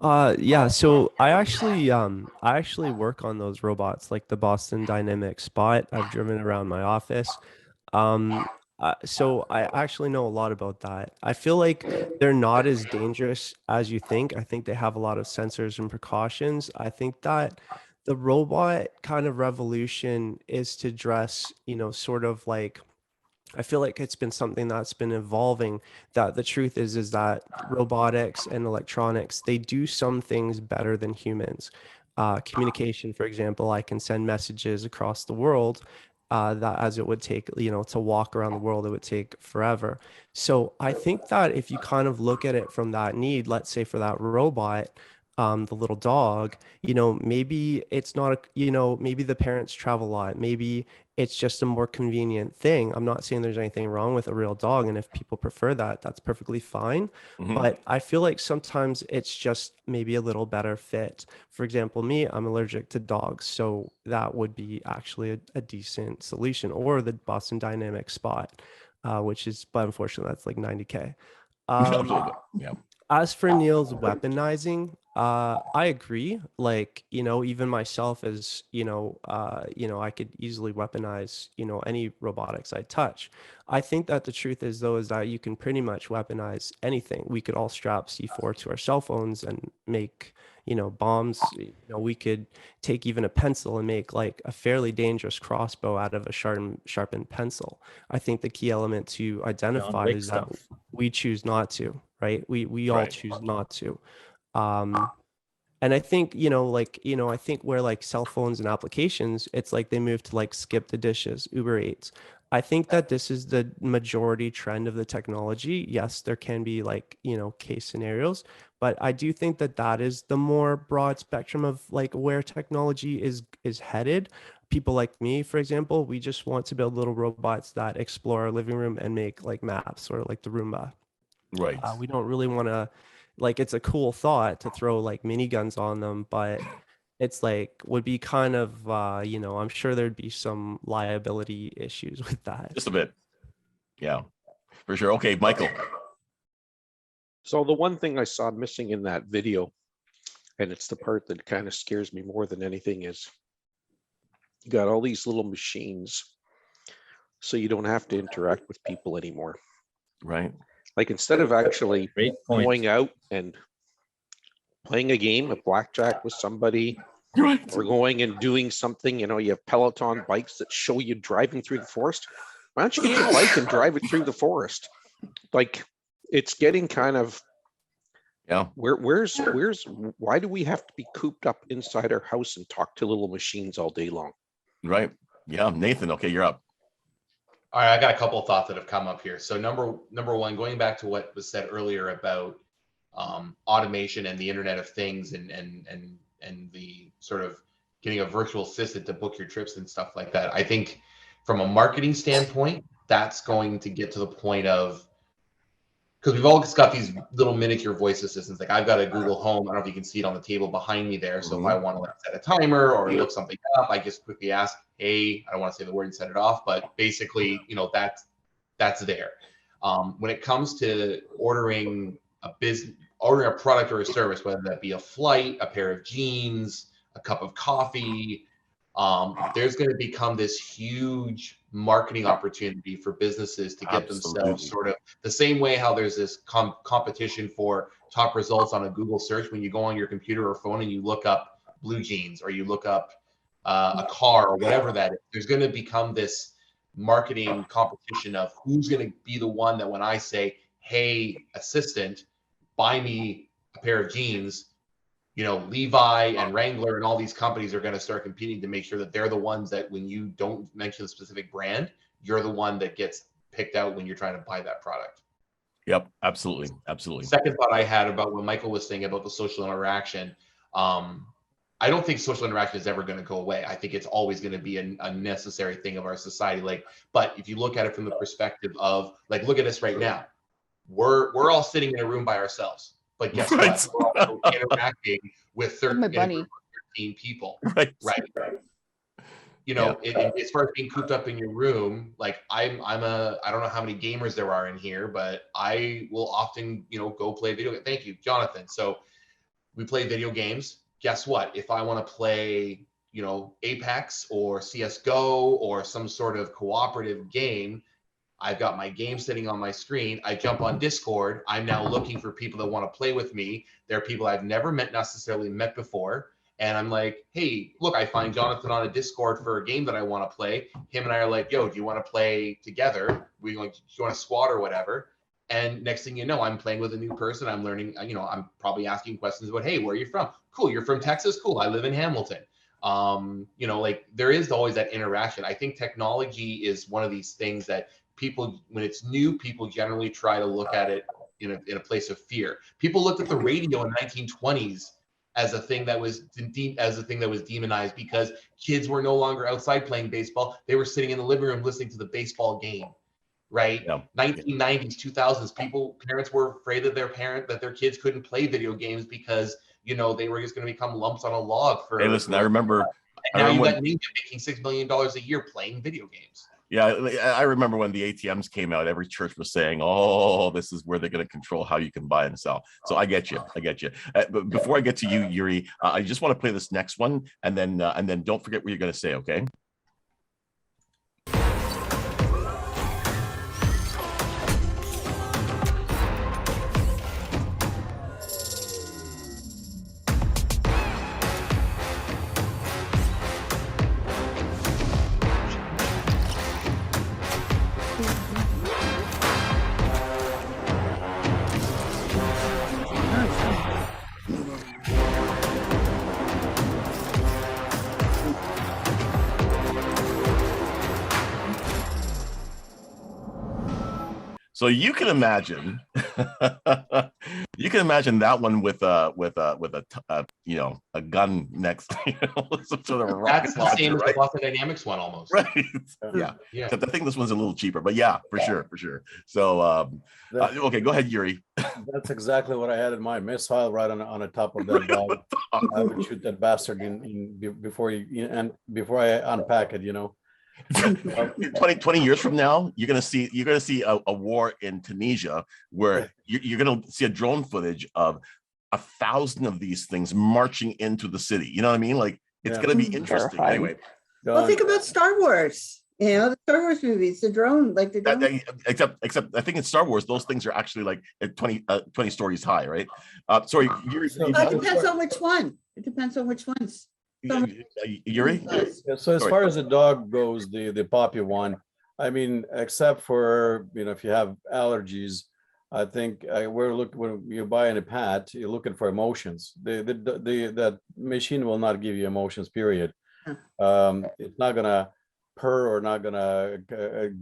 Yeah, so I actually work on those robots, like the Boston Dynamics Spot. I've driven around my office. So I actually know a lot about that. I feel like they're not as dangerous as you think. I think they have a lot of sensors and precautions. I think that the robot kind of revolution is to dress, sort of like, I feel like it's been something that's been evolving, that the truth is that robotics and electronics, they do some things better than humans. Communication, for example, I can send messages across the world that as it would take, to walk around the world, it would take forever. So I think that if you kind of look at it from that need, let's say for that robot, the little dog, maybe it's not, maybe the parents travel a lot. Maybe it's just a more convenient thing. I'm not saying there's anything wrong with a real dog. And if people prefer that, that's perfectly fine. Mhm. But I feel like sometimes it's just maybe a little better fit. For example, me, I'm allergic to dogs. So that would be actually a decent solution, or the Boston Dynamics Spot, but unfortunately that's like 90K. Yeah. As for Neil's weaponizing, I agree. Like, even myself as, I could easily weaponize, any robotics I touch. I think that the truth is, though, is that you can pretty much weaponize anything. We could all strap C4 to our cell phones and make, bombs. We could take even a pencil and make like a fairly dangerous crossbow out of a sharpened pencil. I think the key element to identify Wick is stuff. that we choose not to, right? We all Right. choose not to. And I think, I think where like cell phones and applications, it's like they move to like skip the dishes, Uber Eats. I think that this is the majority trend of the technology. Yes, there can be like, case scenarios, but I do think that that is the more broad spectrum of like where technology is headed. People like me, for example, we just want to build little robots that explore our living room and make like maps, or like the Roomba. Right. We don't really want to, like, it's a cool thought to throw like miniguns on them, but it's like would be kind of, I'm sure there'd be some liability issues with that. Just a bit. Yeah, for sure. Okay, Michael. So the one thing I saw missing in that video, and it's the part that kind of scares me more than anything, is you got all these little machines, so you don't have to interact with people anymore. Right. Like instead of actually Great point. going out and playing a game of blackjack with somebody, Right. or going and doing something, you have Peloton bikes that show you driving through the forest. Why don't you get your bike and drive it through the forest? Like, it's getting kind of, Yeah. why do we have to be cooped up inside our house and talk to little machines all day long? Right. Yeah. Nathan. Okay, you're up. All right, I got a couple of thoughts that have come up here. So number one, going back to what was said earlier about automation and the Internet of Things, and the sort of getting a virtual assistant to book your trips and stuff like that. I think from a marketing standpoint, that's going to get to the point of, because we've all got these little miniature voice assistants. Like I've got a Google Home. I don't know if you can see it on the table behind me there. So if I want to like set a timer or look something up, I just quickly ask, hey, I don't want to say the word and set it off, but basically, that's there. When it comes to ordering a product or a service, whether that be a flight, a pair of jeans, a cup of coffee, there's going to become this huge marketing opportunity for businesses to get themselves sort of the same way how there's this competition for top results on a Google search. When you go on your computer or phone and you look up blue jeans, or you look up a car, or whatever that is, there's going to become this marketing competition of who's going to be the one that when I say, hey, assistant, buy me a pair of jeans, you know, Levi and Wrangler and all these companies are going to start competing to make sure that they're the ones that when you don't mention the specific brand, you're the one that gets picked out when you're trying to buy that product. Yep, absolutely, absolutely. Second thought I had about what Michael was saying about the social interaction. I don't think social interaction is ever going to go away. I think it's always going to be a necessary thing of our society. Like, but if you look at it from the perspective of, like, look at us right now. We're all sitting in a room by ourselves. But guess what? We're also interacting with 13 people. Right. You know, as far as being cooped up in your room, like I don't know how many gamers there are in here, but I will often, you know, go play video. Thank you, Jonathan. So we play video games. Guess what? If I want to play, you know, Apex or CSGO or some sort of cooperative game, I've got my game sitting on my screen. I jump on Discord. I'm now looking for people that want to play with me. They're people I've never necessarily met before. And I'm like, hey, look, I find Jonathan on a Discord for a game that I want to play. Him and I are like, yo, do you want to play together? Do you want to squad or whatever? And next thing you know, I'm playing with a new person. I'm learning, you know, I'm probably asking questions about, hey, where are you from? Cool, you're from Texas? Cool, I live in Hamilton. You know, like there is always that interaction. I think technology is one of these things that people, when it's new, people generally try to look at it in a place of fear. People looked at the radio in the 1920s as a thing that was demonized because kids were no longer outside playing baseball. They were sitting in the living room listening to the baseball game. Right? Yeah. 1990s, 2000s, parents were afraid that their kids couldn't play video games because, you know, they were just going to become lumps on a log for. Hey, listen, I remember. And now you got Ninja making $6 million a year playing video games. Yeah, I remember when the ATMs came out, every church was saying, oh, this is where they're going to control how you can buy and sell. So I get you. But before I get to you, Yuri, I just want to play this next one and then don't forget what you're going to say, okay? So you can imagine, that one with a you know, a gun next, you know, some sort of that's the same as the Boston Dynamics one almost. Right. Yeah. Except I think this one's a little cheaper, but yeah, for sure. So okay, go ahead, Yuri. That's exactly what I had in mind. Missile right on the top of that dog. I would shoot that bastard before I unpack it, you know. 20 years from now, you're gonna see a war in Tunisia where you're gonna see a drone footage of 1,000 of these things marching into the city. You know what I mean? Like it's gonna be interesting. Anyway, well, think about Star Wars. You know, the Star Wars movies, the drone. Except I think in Star Wars, those things are actually like 20 stories high, right? Sorry, Yuri. It depends on which one. It depends on which ones. Yuri? So as far as the dog goes, the Poppy one, I mean, except for, you know, if you have allergies, I think when you're buying a pet, you're looking for emotions. That machine will not give you emotions, period. It's not gonna purr or not gonna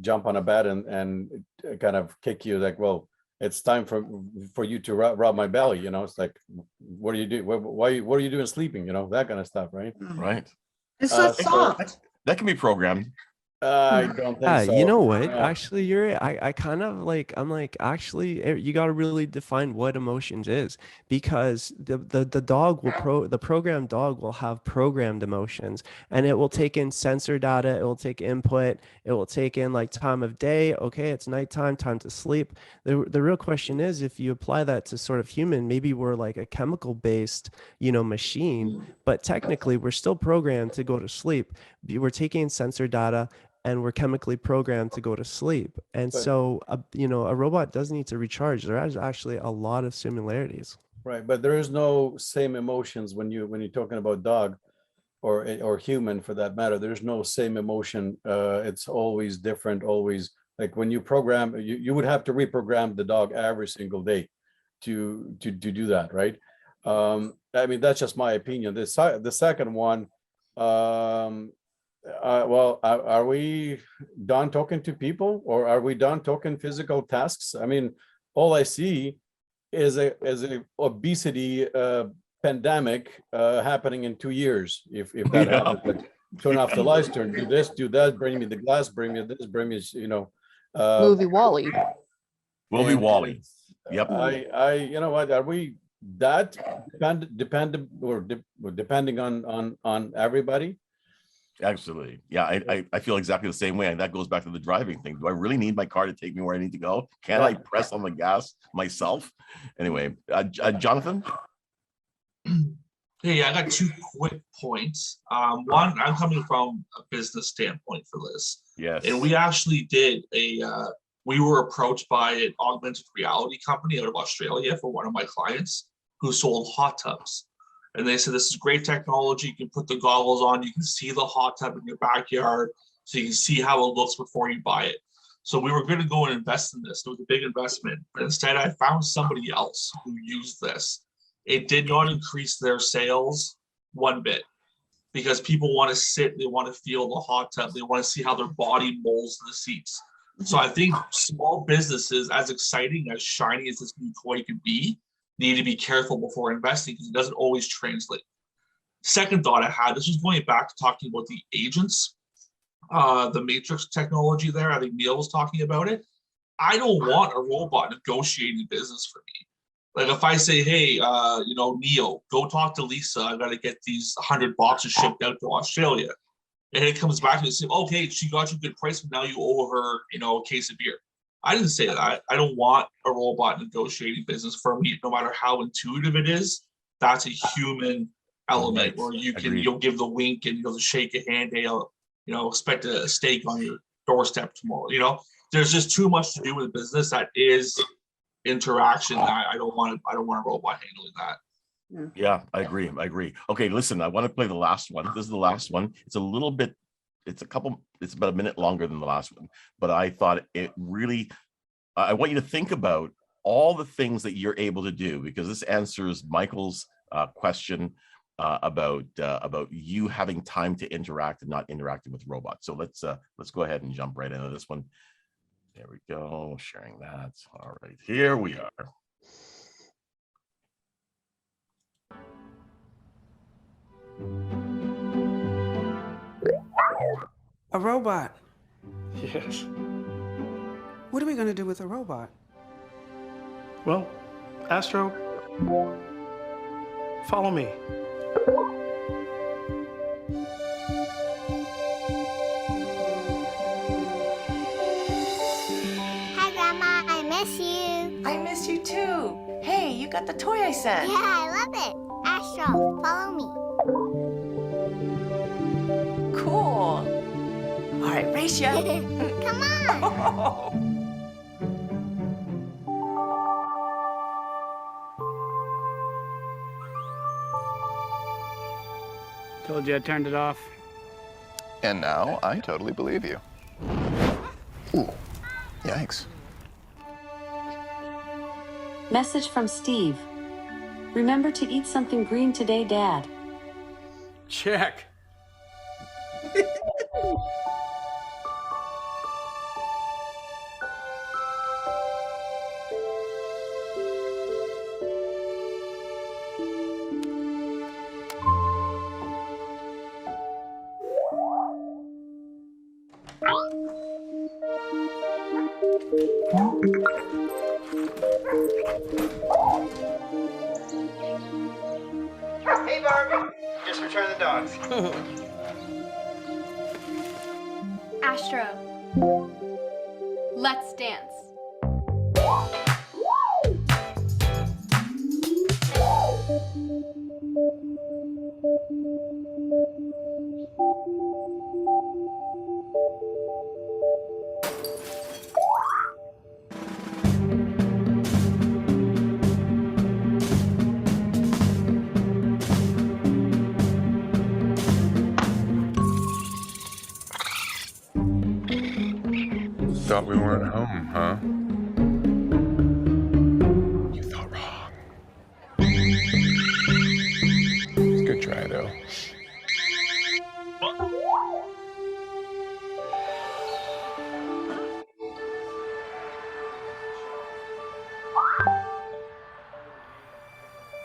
jump on a bed and kind of kick you like, well, it's time for you to rub my belly, you know. It's like, what do you do? What are you doing sleeping? You know, that kind of stuff, right? Right. It's so soft. That can be programmed. I don't think so. You know what? Actually, Yuri, I kind of like, I'm like, actually, you got to really define what emotions is, because the dog will the programmed dog will have programmed emotions, and it will take in sensor data, it will take input, it will take in like time of day. Okay, it's nighttime, time to sleep. The real question is, if you apply that to sort of human, maybe we're like a chemical based, you know, machine, but technically we're still programmed to go to sleep. We're taking sensor data and we're chemically programmed to go to sleep. And so, you know, a robot does need to recharge. There is actually a lot of similarities. Right, but there is no same emotions when you're talking about dog or human for that matter. There's no same emotion. It's always different, always Like when you program, you would have to reprogram the dog every single day to do that, right? I mean, that's just my opinion. The second one, well, are we done talking to people, or are we done talking physical tasks? I mean, all I see is a obesity pandemic happening in 2 years. If that happens, like, turn off the lights, do this, do that, bring me the glass, bring me this, bring me, Movie Wally. We'll be Wally. Yep. You know what? Are we that dependent or depending on everybody? Absolutely. Yeah, I feel exactly the same way. And that goes back to the driving thing. Do I really need my car to take me where I need to go? Can I press on the gas myself? Anyway, Jonathan? Hey, I got 2 quick points. One, I'm coming from a business standpoint for this. Yes. And we actually did we were approached by an augmented reality company out of Australia for one of my clients who sold hot tubs. And they said, this is great technology. You can put the goggles on. You can see the hot tub in your backyard. So you can see how it looks before you buy it. So we were going to go and invest in this. It was a big investment. But instead, I found somebody else who used this. It did not increase their sales one bit, because people want to sit, they want to feel the hot tub, they want to see how their body molds the seats. So I think small businesses, as exciting, as shiny as this new toy could be, need to be careful before investing, because it doesn't always translate. Second thought I had, this was going back to talking about the agents, the matrix technology there. I think Neil was talking about it. I don't want a robot negotiating business for me. Like if I say, hey, Neil, go talk to Lisa. I got to get these 100 boxes shipped out to Australia. And it comes back and say, okay, she got you a good price, but now you owe her, a case of beer. I didn't say that. I don't want a robot negotiating business for me, no matter how intuitive it is. That's a human element where you'll give the wink and you'll shake a hand, hey, expect a steak on your doorstep tomorrow. There's just too much to do with business that is interaction. I don't want a robot handling that. Yeah, I agree. Okay, listen, I want to play the last one. This is the last one. It's about a minute longer than the last one, but I thought it really, I want you to think about all the things that you're able to do, because this answers Michael's question about you having time to interact and not interacting with robots. So let's go ahead and jump right into this one. There we go, sharing that. All right, here we are. A robot. Yes. What are we going to do with a robot? Well, Astro, follow me. Hi, Grandma. I miss you. I miss you too. Hey, you got the toy I sent. Yeah, I love it. Astro, follow me. Cool. All right, race ya. Come on. Told you I turned it off. And now I totally believe you. Ooh, yikes. Message from Steve. Remember to eat something green today, Dad. Check. Hey, Barbie. Just return the dogs. Astro, let's dance. Thought we weren't home, huh? You thought wrong. It's a good try, though.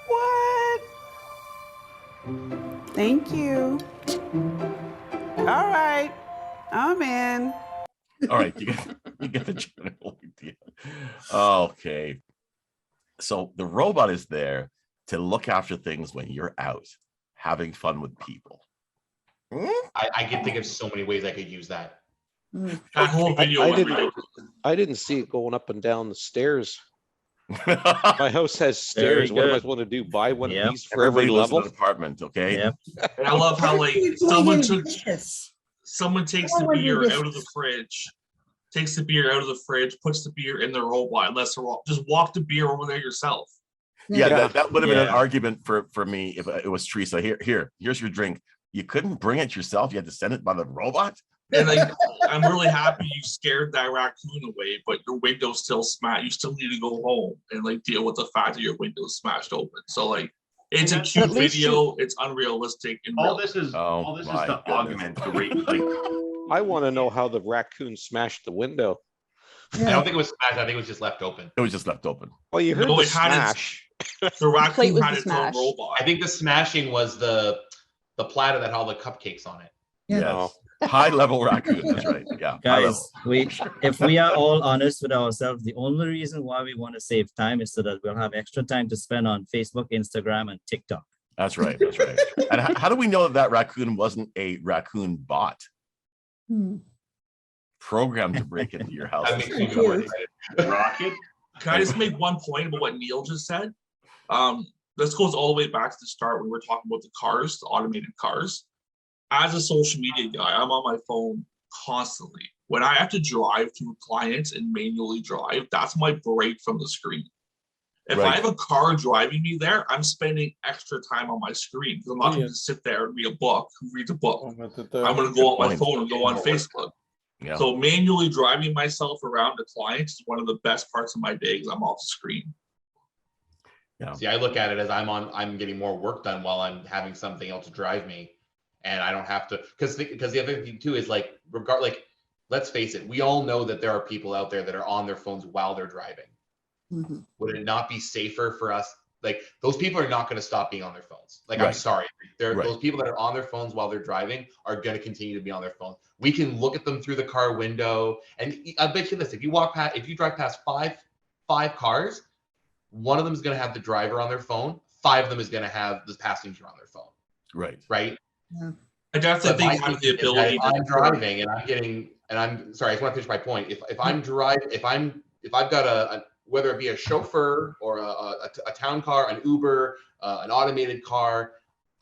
What? Thank you. All right, I'm in. All right, you get the general idea. Okay. So the robot is there to look after things when you're out having fun with people. I can think of so many ways I could use that. That whole video. I didn't see it going up and down the stairs. My house has stairs. What am I supposed to do? Buy one of these for every lives in level? an apartment, okay? And I love how like someone takes the beer out of the fridge, puts the beer in the robot, and lets her just walk the beer over there yourself. Yeah, that would have been an argument for me if it was Teresa. Here's your drink. You couldn't bring it yourself. You had to send it by the robot. And like, I'm really happy you scared that raccoon away, but your window's still smashed. You still need to go home and like deal with the fact that your window's smashed open. So like, it's a cute video. It's unrealistic. All this is to augment the rate. Like, I want to know how the raccoon smashed the window. I don't think it was smashed. I think it was just left open. It was just left open. Well, you heard the smash. The raccoon was had the its own smash. robot. I think the smashing was the platter that had all the cupcakes on it. Yes. High level raccoon. That's right. Yeah. Guys, if we are all honest with ourselves, the only reason why we want to save time is so that we'll have extra time to spend on Facebook, Instagram, and TikTok. That's right. That's right. And how do we know that raccoon wasn't a raccoon bot programmed to break into your house? Rocket. Can I just make one point about what Neil just said? This goes all the way back to the start when we were talking about the cars, the automated cars. As a social media guy, I'm on my phone constantly. When I have to drive to clients and manually drive, that's my break from the screen. If I have a car driving me there, I'm spending extra time on my screen because I'm not going to sit there and read a book. I'm going to go on my phone and go on Facebook. Yeah. So manually driving myself around to clients is one of the best parts of my day because I'm off the screen. Yeah. See, I look at it as I'm getting more work done while I'm having something else to drive me, and I don't have to because the other thing too is like let's face it, we all know that there are people out there that are on their phones while they're driving. Mm-hmm. Would it not be safer for us? Like those people are not going to stop being on their phones. Like I'm sorry, those people that are on their phones while they're driving are going to continue to be on their phones. We can look at them through the car window, and I bet you this: if you drive past five cars, one of them is going to have the driver on their phone. 5 of them is going to have the passenger on their phone. Right. Right. Yeah. I definitely think having the ability. If I'm driving and I'm sorry, I just want to finish my point. If I've got whether it be a chauffeur or a town car, an Uber, an automated car,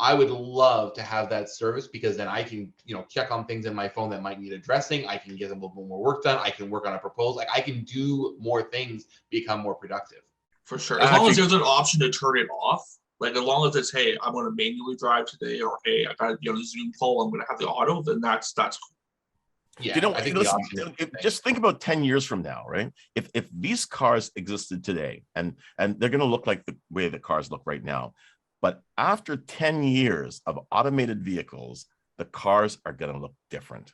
I would love to have that service because then I can, check on things in my phone that might need addressing. I can get a little bit more work done. I can work on a proposal. Like I can do more things, become more productive. For sure. As long as there's an option to turn it off, like as long as it's, hey, I'm going to manually drive today, or hey, I got a Zoom call, I'm going to have the auto, then that's cool. Yeah, I think just think about 10 years from now, right? If these cars existed today, and they're going to look like the way the cars look right now, but after 10 years of automated vehicles, the cars are going to look different.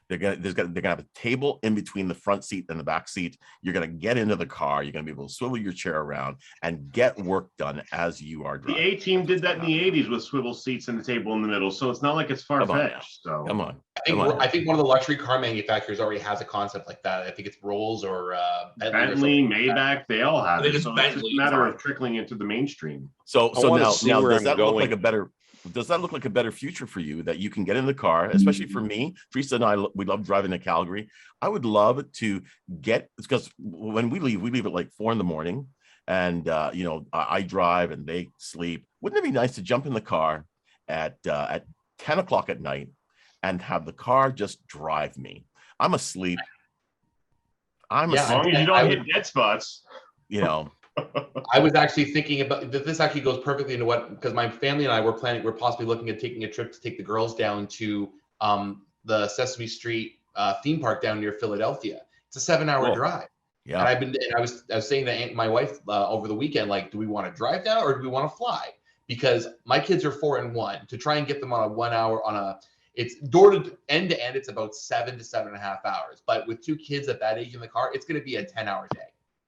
They're gonna have a table in between the front seat and the back seat. You're gonna get into the car. You're gonna be able to swivel your chair around and get work done as you are driving. The A-Team did that in the 80s with swivel seats and the table in the middle, so it's not like it's far-fetched. So come on. I think one of the luxury car manufacturers already has a concept like that. I think it's Rolls or Bentley, Maybach, they all have it. It's So Bentley. it's just a matter of trickling into the mainstream. So now does that look like going. a better? Does that look like a better future for you that you can get in the car, especially for me? Teresa and I, we love driving to Calgary. I would love to get, because when we leave at like 4 a.m. and, I drive and they sleep. Wouldn't it be nice to jump in the car at 10 o'clock at night and have the car just drive me? I'm asleep. As long as you don't hit dead spots. I was actually thinking about this. Actually goes perfectly into because my family and I we're possibly looking at taking a trip to take the girls down to the Sesame Street theme park down near Philadelphia. It's a 7-hour Cool. drive. Yeah. And I was saying to my wife over the weekend, like, do we want to drive now or do we want to fly? Because my kids are 4 and 1. To try and get them on a 1 hour it's door to end, it's about 7 to 7.5 hours. But with 2 kids at that age in the car, it's going to be a 10-hour day,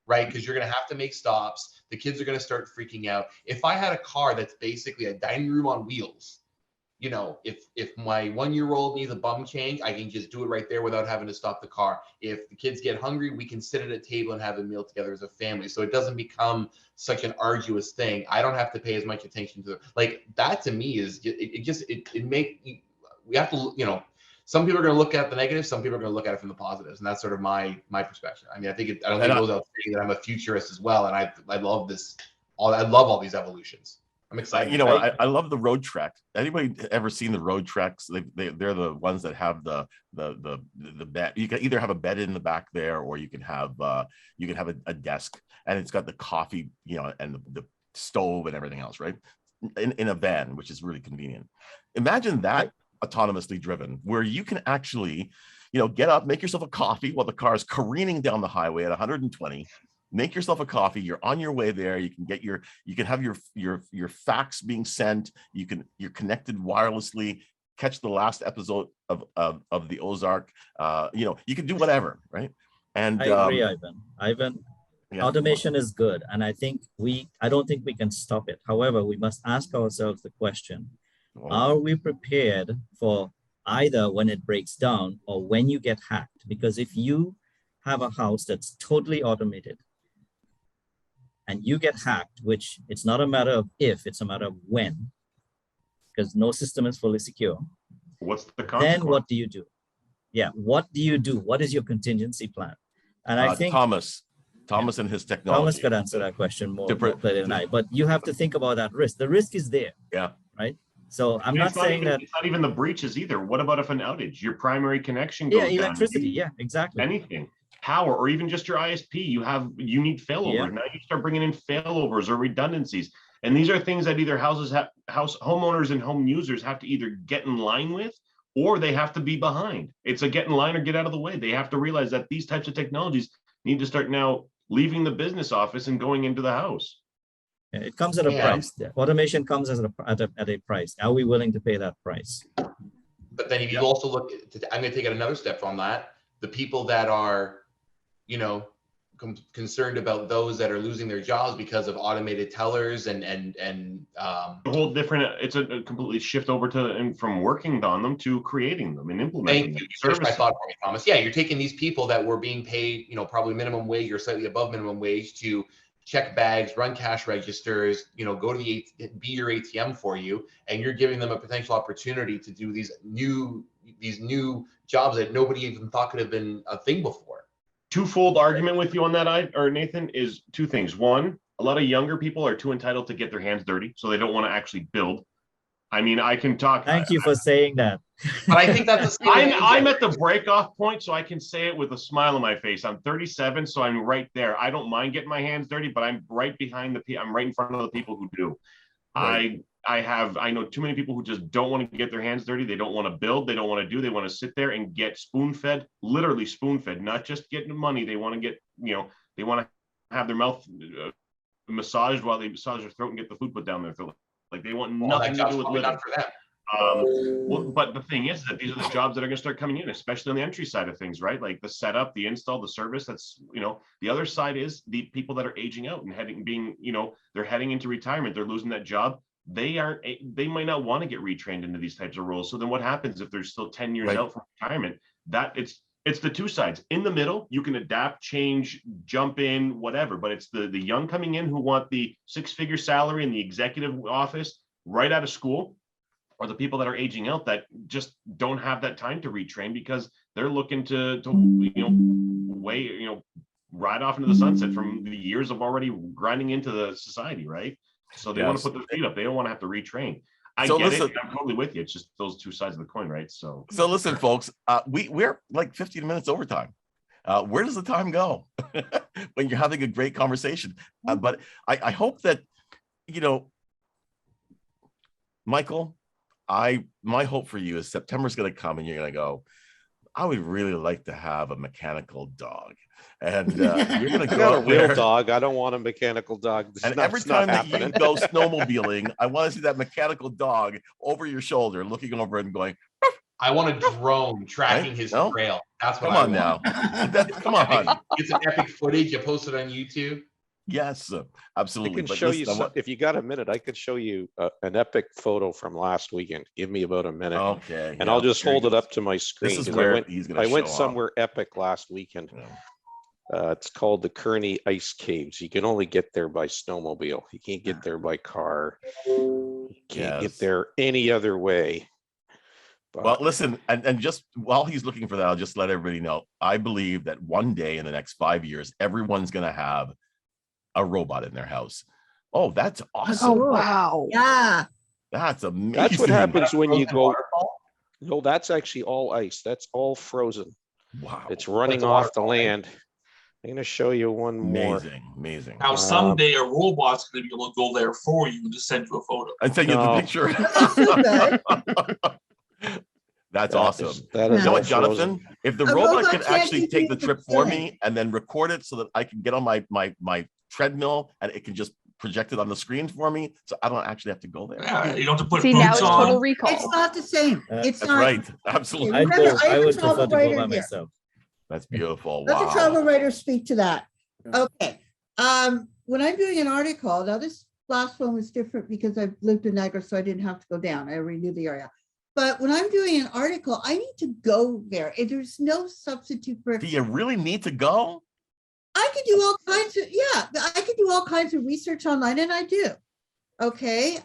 right? Because you're going to have to make stops. The kids are going to start freaking out. If I had a car that's basically a dining room on wheels, you know, if my 1-year-old needs a bum change, I can just do it right there without having to stop the car. If the kids get hungry, we can sit at a table and have a meal together as a family. So it doesn't become such an arduous thing. I don't have to pay as much attention to it. Like, that to me is we have to, you know, some people are going to look at the negatives, some people are going to look at it from the positives, and that's sort of my perspective. I mean, I don't think it goes out saying that I'm a futurist as well, and I love this. I love all these evolutions. I'm excited. You know, I love the road trek. Anybody ever seen the road treks? They're the ones that have the bed. You can either have a bed in the back there, or you can have a desk, and it's got the coffee, you know, and the stove and everything else, right? In a van, which is really convenient. Imagine that autonomously driven, where you can actually, you know, get up, make yourself a coffee while the car is careening down the highway at 120. Make yourself a coffee. You're on your way there. You can have your fax being sent. You're connected wirelessly. Catch the last episode of the Ozark. You know, you can do whatever, right? And I agree, Ivan. Yeah. Automation is good, and I don't think we can stop it. However, we must ask ourselves the question: are we prepared for either when it breaks down or when you get hacked? Because if you have a house that's totally automated, and you get hacked, which it's not a matter of if, it's a matter of when, because no system is fully secure. What's the consequence? Then what do you do? Yeah, what do you do? What is your contingency plan? And I think Thomas and his technology. Thomas could answer that question more clearly than I, but you have to think about that risk. The risk is there. Yeah. Right. So I'm not saying that it's not even the breaches either. What about if an outage? Your primary connection goes down. Electricity. Yeah, exactly. Anything. Power, or even just your ISP, you need failover. Yeah. Now you start bringing in failovers or redundancies, and these are things that either homeowners and home users have to either get in line with, or they have to be behind. It's a get in line or get out of the way. They have to realize that these types of technologies need to start now leaving the business office and going into the house. It comes at a price. The automation comes at a price. Are we willing to pay that price? But then if you also look, I'm going to take it another step on that. The people that are, you know, concerned about those that are losing their jobs because of automated tellers and a whole different, it's a completely shift over to from working on them to creating them and implementing them. Finish my thought for me, Thomas. Yeah, you're taking these people that were being paid, you know, probably minimum wage or slightly above minimum wage to check bags, run cash registers, you know, go to be your ATM for you, and you're giving them a potential opportunity to do these new jobs that nobody even thought could have been a thing before. Twofold argument with you on that, Nathan, is two things. One, a lot of younger people are too entitled to get their hands dirty, so they don't want to actually build. I mean, I can talk. Thank you for saying that. But I think that's I'm at the break-off point, so I can say it with a smile on my face. I'm 37, so I'm right there. I don't mind getting my hands dirty, but I'm right behind I'm right in front of the people who do. Right. I know too many people who just don't want to get their hands dirty. They don't want to build. They don't want to do. They want to sit there and get spoon-fed, literally spoon-fed, not just getting money. They want to get, you know, they want to have their mouth massaged while they massage their throat and get the food put down their throat. Like, they want nothing to do with living. Not for them. But the thing is that these are the jobs that are going to start coming in, especially on the entry side of things, right? Like the setup, the install, the service. That's, you know, the other side is the people that are aging out and they're heading into retirement. They're losing that job. They might not want to get retrained into these types of roles. So then what happens if they're still 10 years out from retirement? That it's the two sides. In the middle, you can adapt, change, jump in, whatever. But it's the young coming in who want the 6-figure salary in the executive office right out of school, or the people that are aging out that just don't have that time to retrain because they're looking to ride off into the sunset from the years of already grinding into the society, right? So they want to put their feet up. They don't want to have to retrain. I get it. I'm totally with you. It's just those two sides of the coin, right? So listen, folks, we're like 15 minutes overtime. Where does the time go when you're having a great conversation? But I hope that, you know, Michael, my hope for you is September's going to come and you're going to go, I would really like to have a mechanical dog. And you're going to I go got a out real there, dog. I don't want a mechanical dog. and every time that you go snowmobiling, I want to see that mechanical dog over your shoulder, looking over and going, I want a drone tracking Right? his No? trail. That's what come I on want. now. Come on. Get some epic footage. You post it on YouTube. Yes, I absolutely. can But show listen, you I some, want- if you got a minute, I could show you an epic photo from last weekend. Give me about a minute. Okay. And yeah, I'll just here he hold it goes. up to my screen. This is 'cause where he's going to I went show off. somewhere epic last weekend. It's called the Kearney Ice Caves. You can only get there by snowmobile. You can't get there by car. You can't get Yes. there any other way. Well, listen, and just while he's looking for that, I'll just let everybody know. I believe that one day in the next 5 years, everyone's going to have a robot in their house. Oh, that's awesome. Oh, wow. Yeah. That's amazing. That's what happens when you go. No, that's actually all ice. That's all frozen. Wow. It's running off the land. I'm going to show you one more. Amazing. Now, someday a robot's going to be able to go there for you and just send you a photo. And send you No. the picture. That's awesome. That You is know all what, Jonathan? frozen. If the A robot robot could can't actually give take you the the trip for feeling. me and then record it so that I can get on my treadmill and it can just project it on the screen for me, so I don't actually have to go there. Yeah, you don't have to put See, now boots it's on. total recall. It's not the same. It's That's not. right. Absolutely. I'd Remember, go, I I have a would prefer travel to go writer by here. myself. That's beautiful. Let the Wow. travel writer speak to that. Okay. When I'm doing an article, now this last one was different because I've lived in Niagara, so I didn't have to go down. I already knew the area. But when I'm doing an article, I need to go there. And there's no substitute for. Do you really need to go? I could do all kinds of, I could do all kinds of research online, and I do. Okay,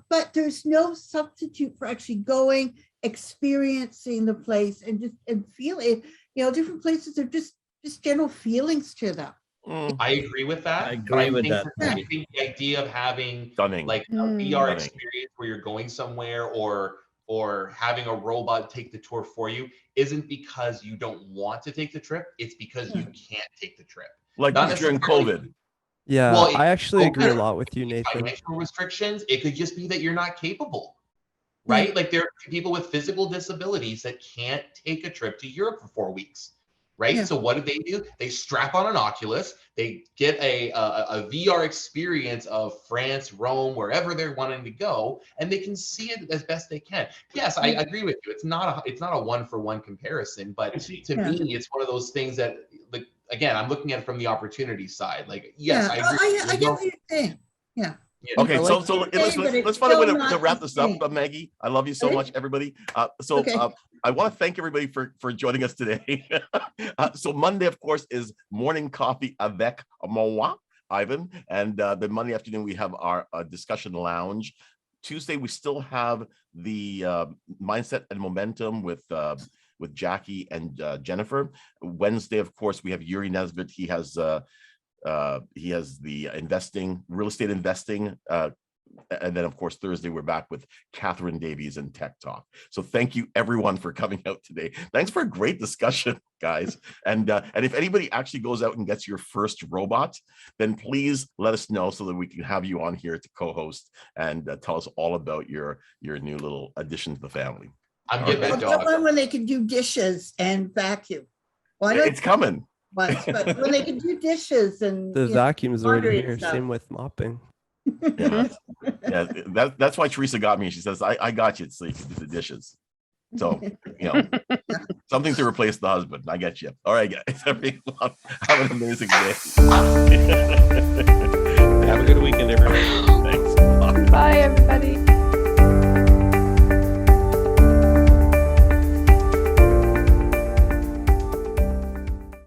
but there's no substitute for actually going, experiencing the place, and feeling. Different places are just general feelings to them. I agree with that. I but agree with think that. I think the idea of having Stunning. like a VR experience where you're going somewhere or having a robot take the tour for you isn't because you don't want to take the trip. It's because you can't take the trip. Like Not during necessarily- COVID. Yeah, Well, I actually agree a okay. lot with you, Nathan. Financial restrictions. It could just be that you're not capable, right? Like there are people with physical disabilities that can't take a trip to Europe for 4 weeks, right? Yeah. So what do? They strap on an Oculus. They get a VR experience of France, Rome, wherever they're wanting to go, and they can see it as best they can. Yes, I agree with you. It's not a one-for-one comparison, but to me, it's one of those things that, like, again, I'm looking at it from the opportunity side. Like, yes, I agree. I get what you're saying. Yeah. Okay, I so like so what you're let's saying, but it's let's find a way still to not wrap the this up, same. Maggie. I love you so Okay. much, everybody. Okay. I want to thank everybody for joining us today. So Monday, of course, is morning coffee avec moi, Ivan, and then Monday afternoon we have our discussion lounge. Tuesday we still have the mindset and momentum with Jackie and Jennifer. Wednesday, of course, we have Yuri Nesbitt. He has the real estate investing. And then, of course, Thursday, we're back with Kathryn Davies and Tech Talk. So thank you, everyone, for coming out today. Thanks for a great discussion, guys. And if anybody actually goes out and gets your first robot, then please let us know so that we can have you on here to co-host and tell us all about your new little addition to the family. I'm getting I'll that get dog. one when they can do dishes and vacuum. Why not It's coming. once, but when they can do dishes and The vacuum's already laundry and here. stuff. Same with mopping. Yeah, that's why Teresa got me. She says, I got you so you can do the dishes. So, something to replace the husband. I get you. All right, guys, everyone, have an amazing day. Have a good weekend, everyone. Thanks. Bye, everybody.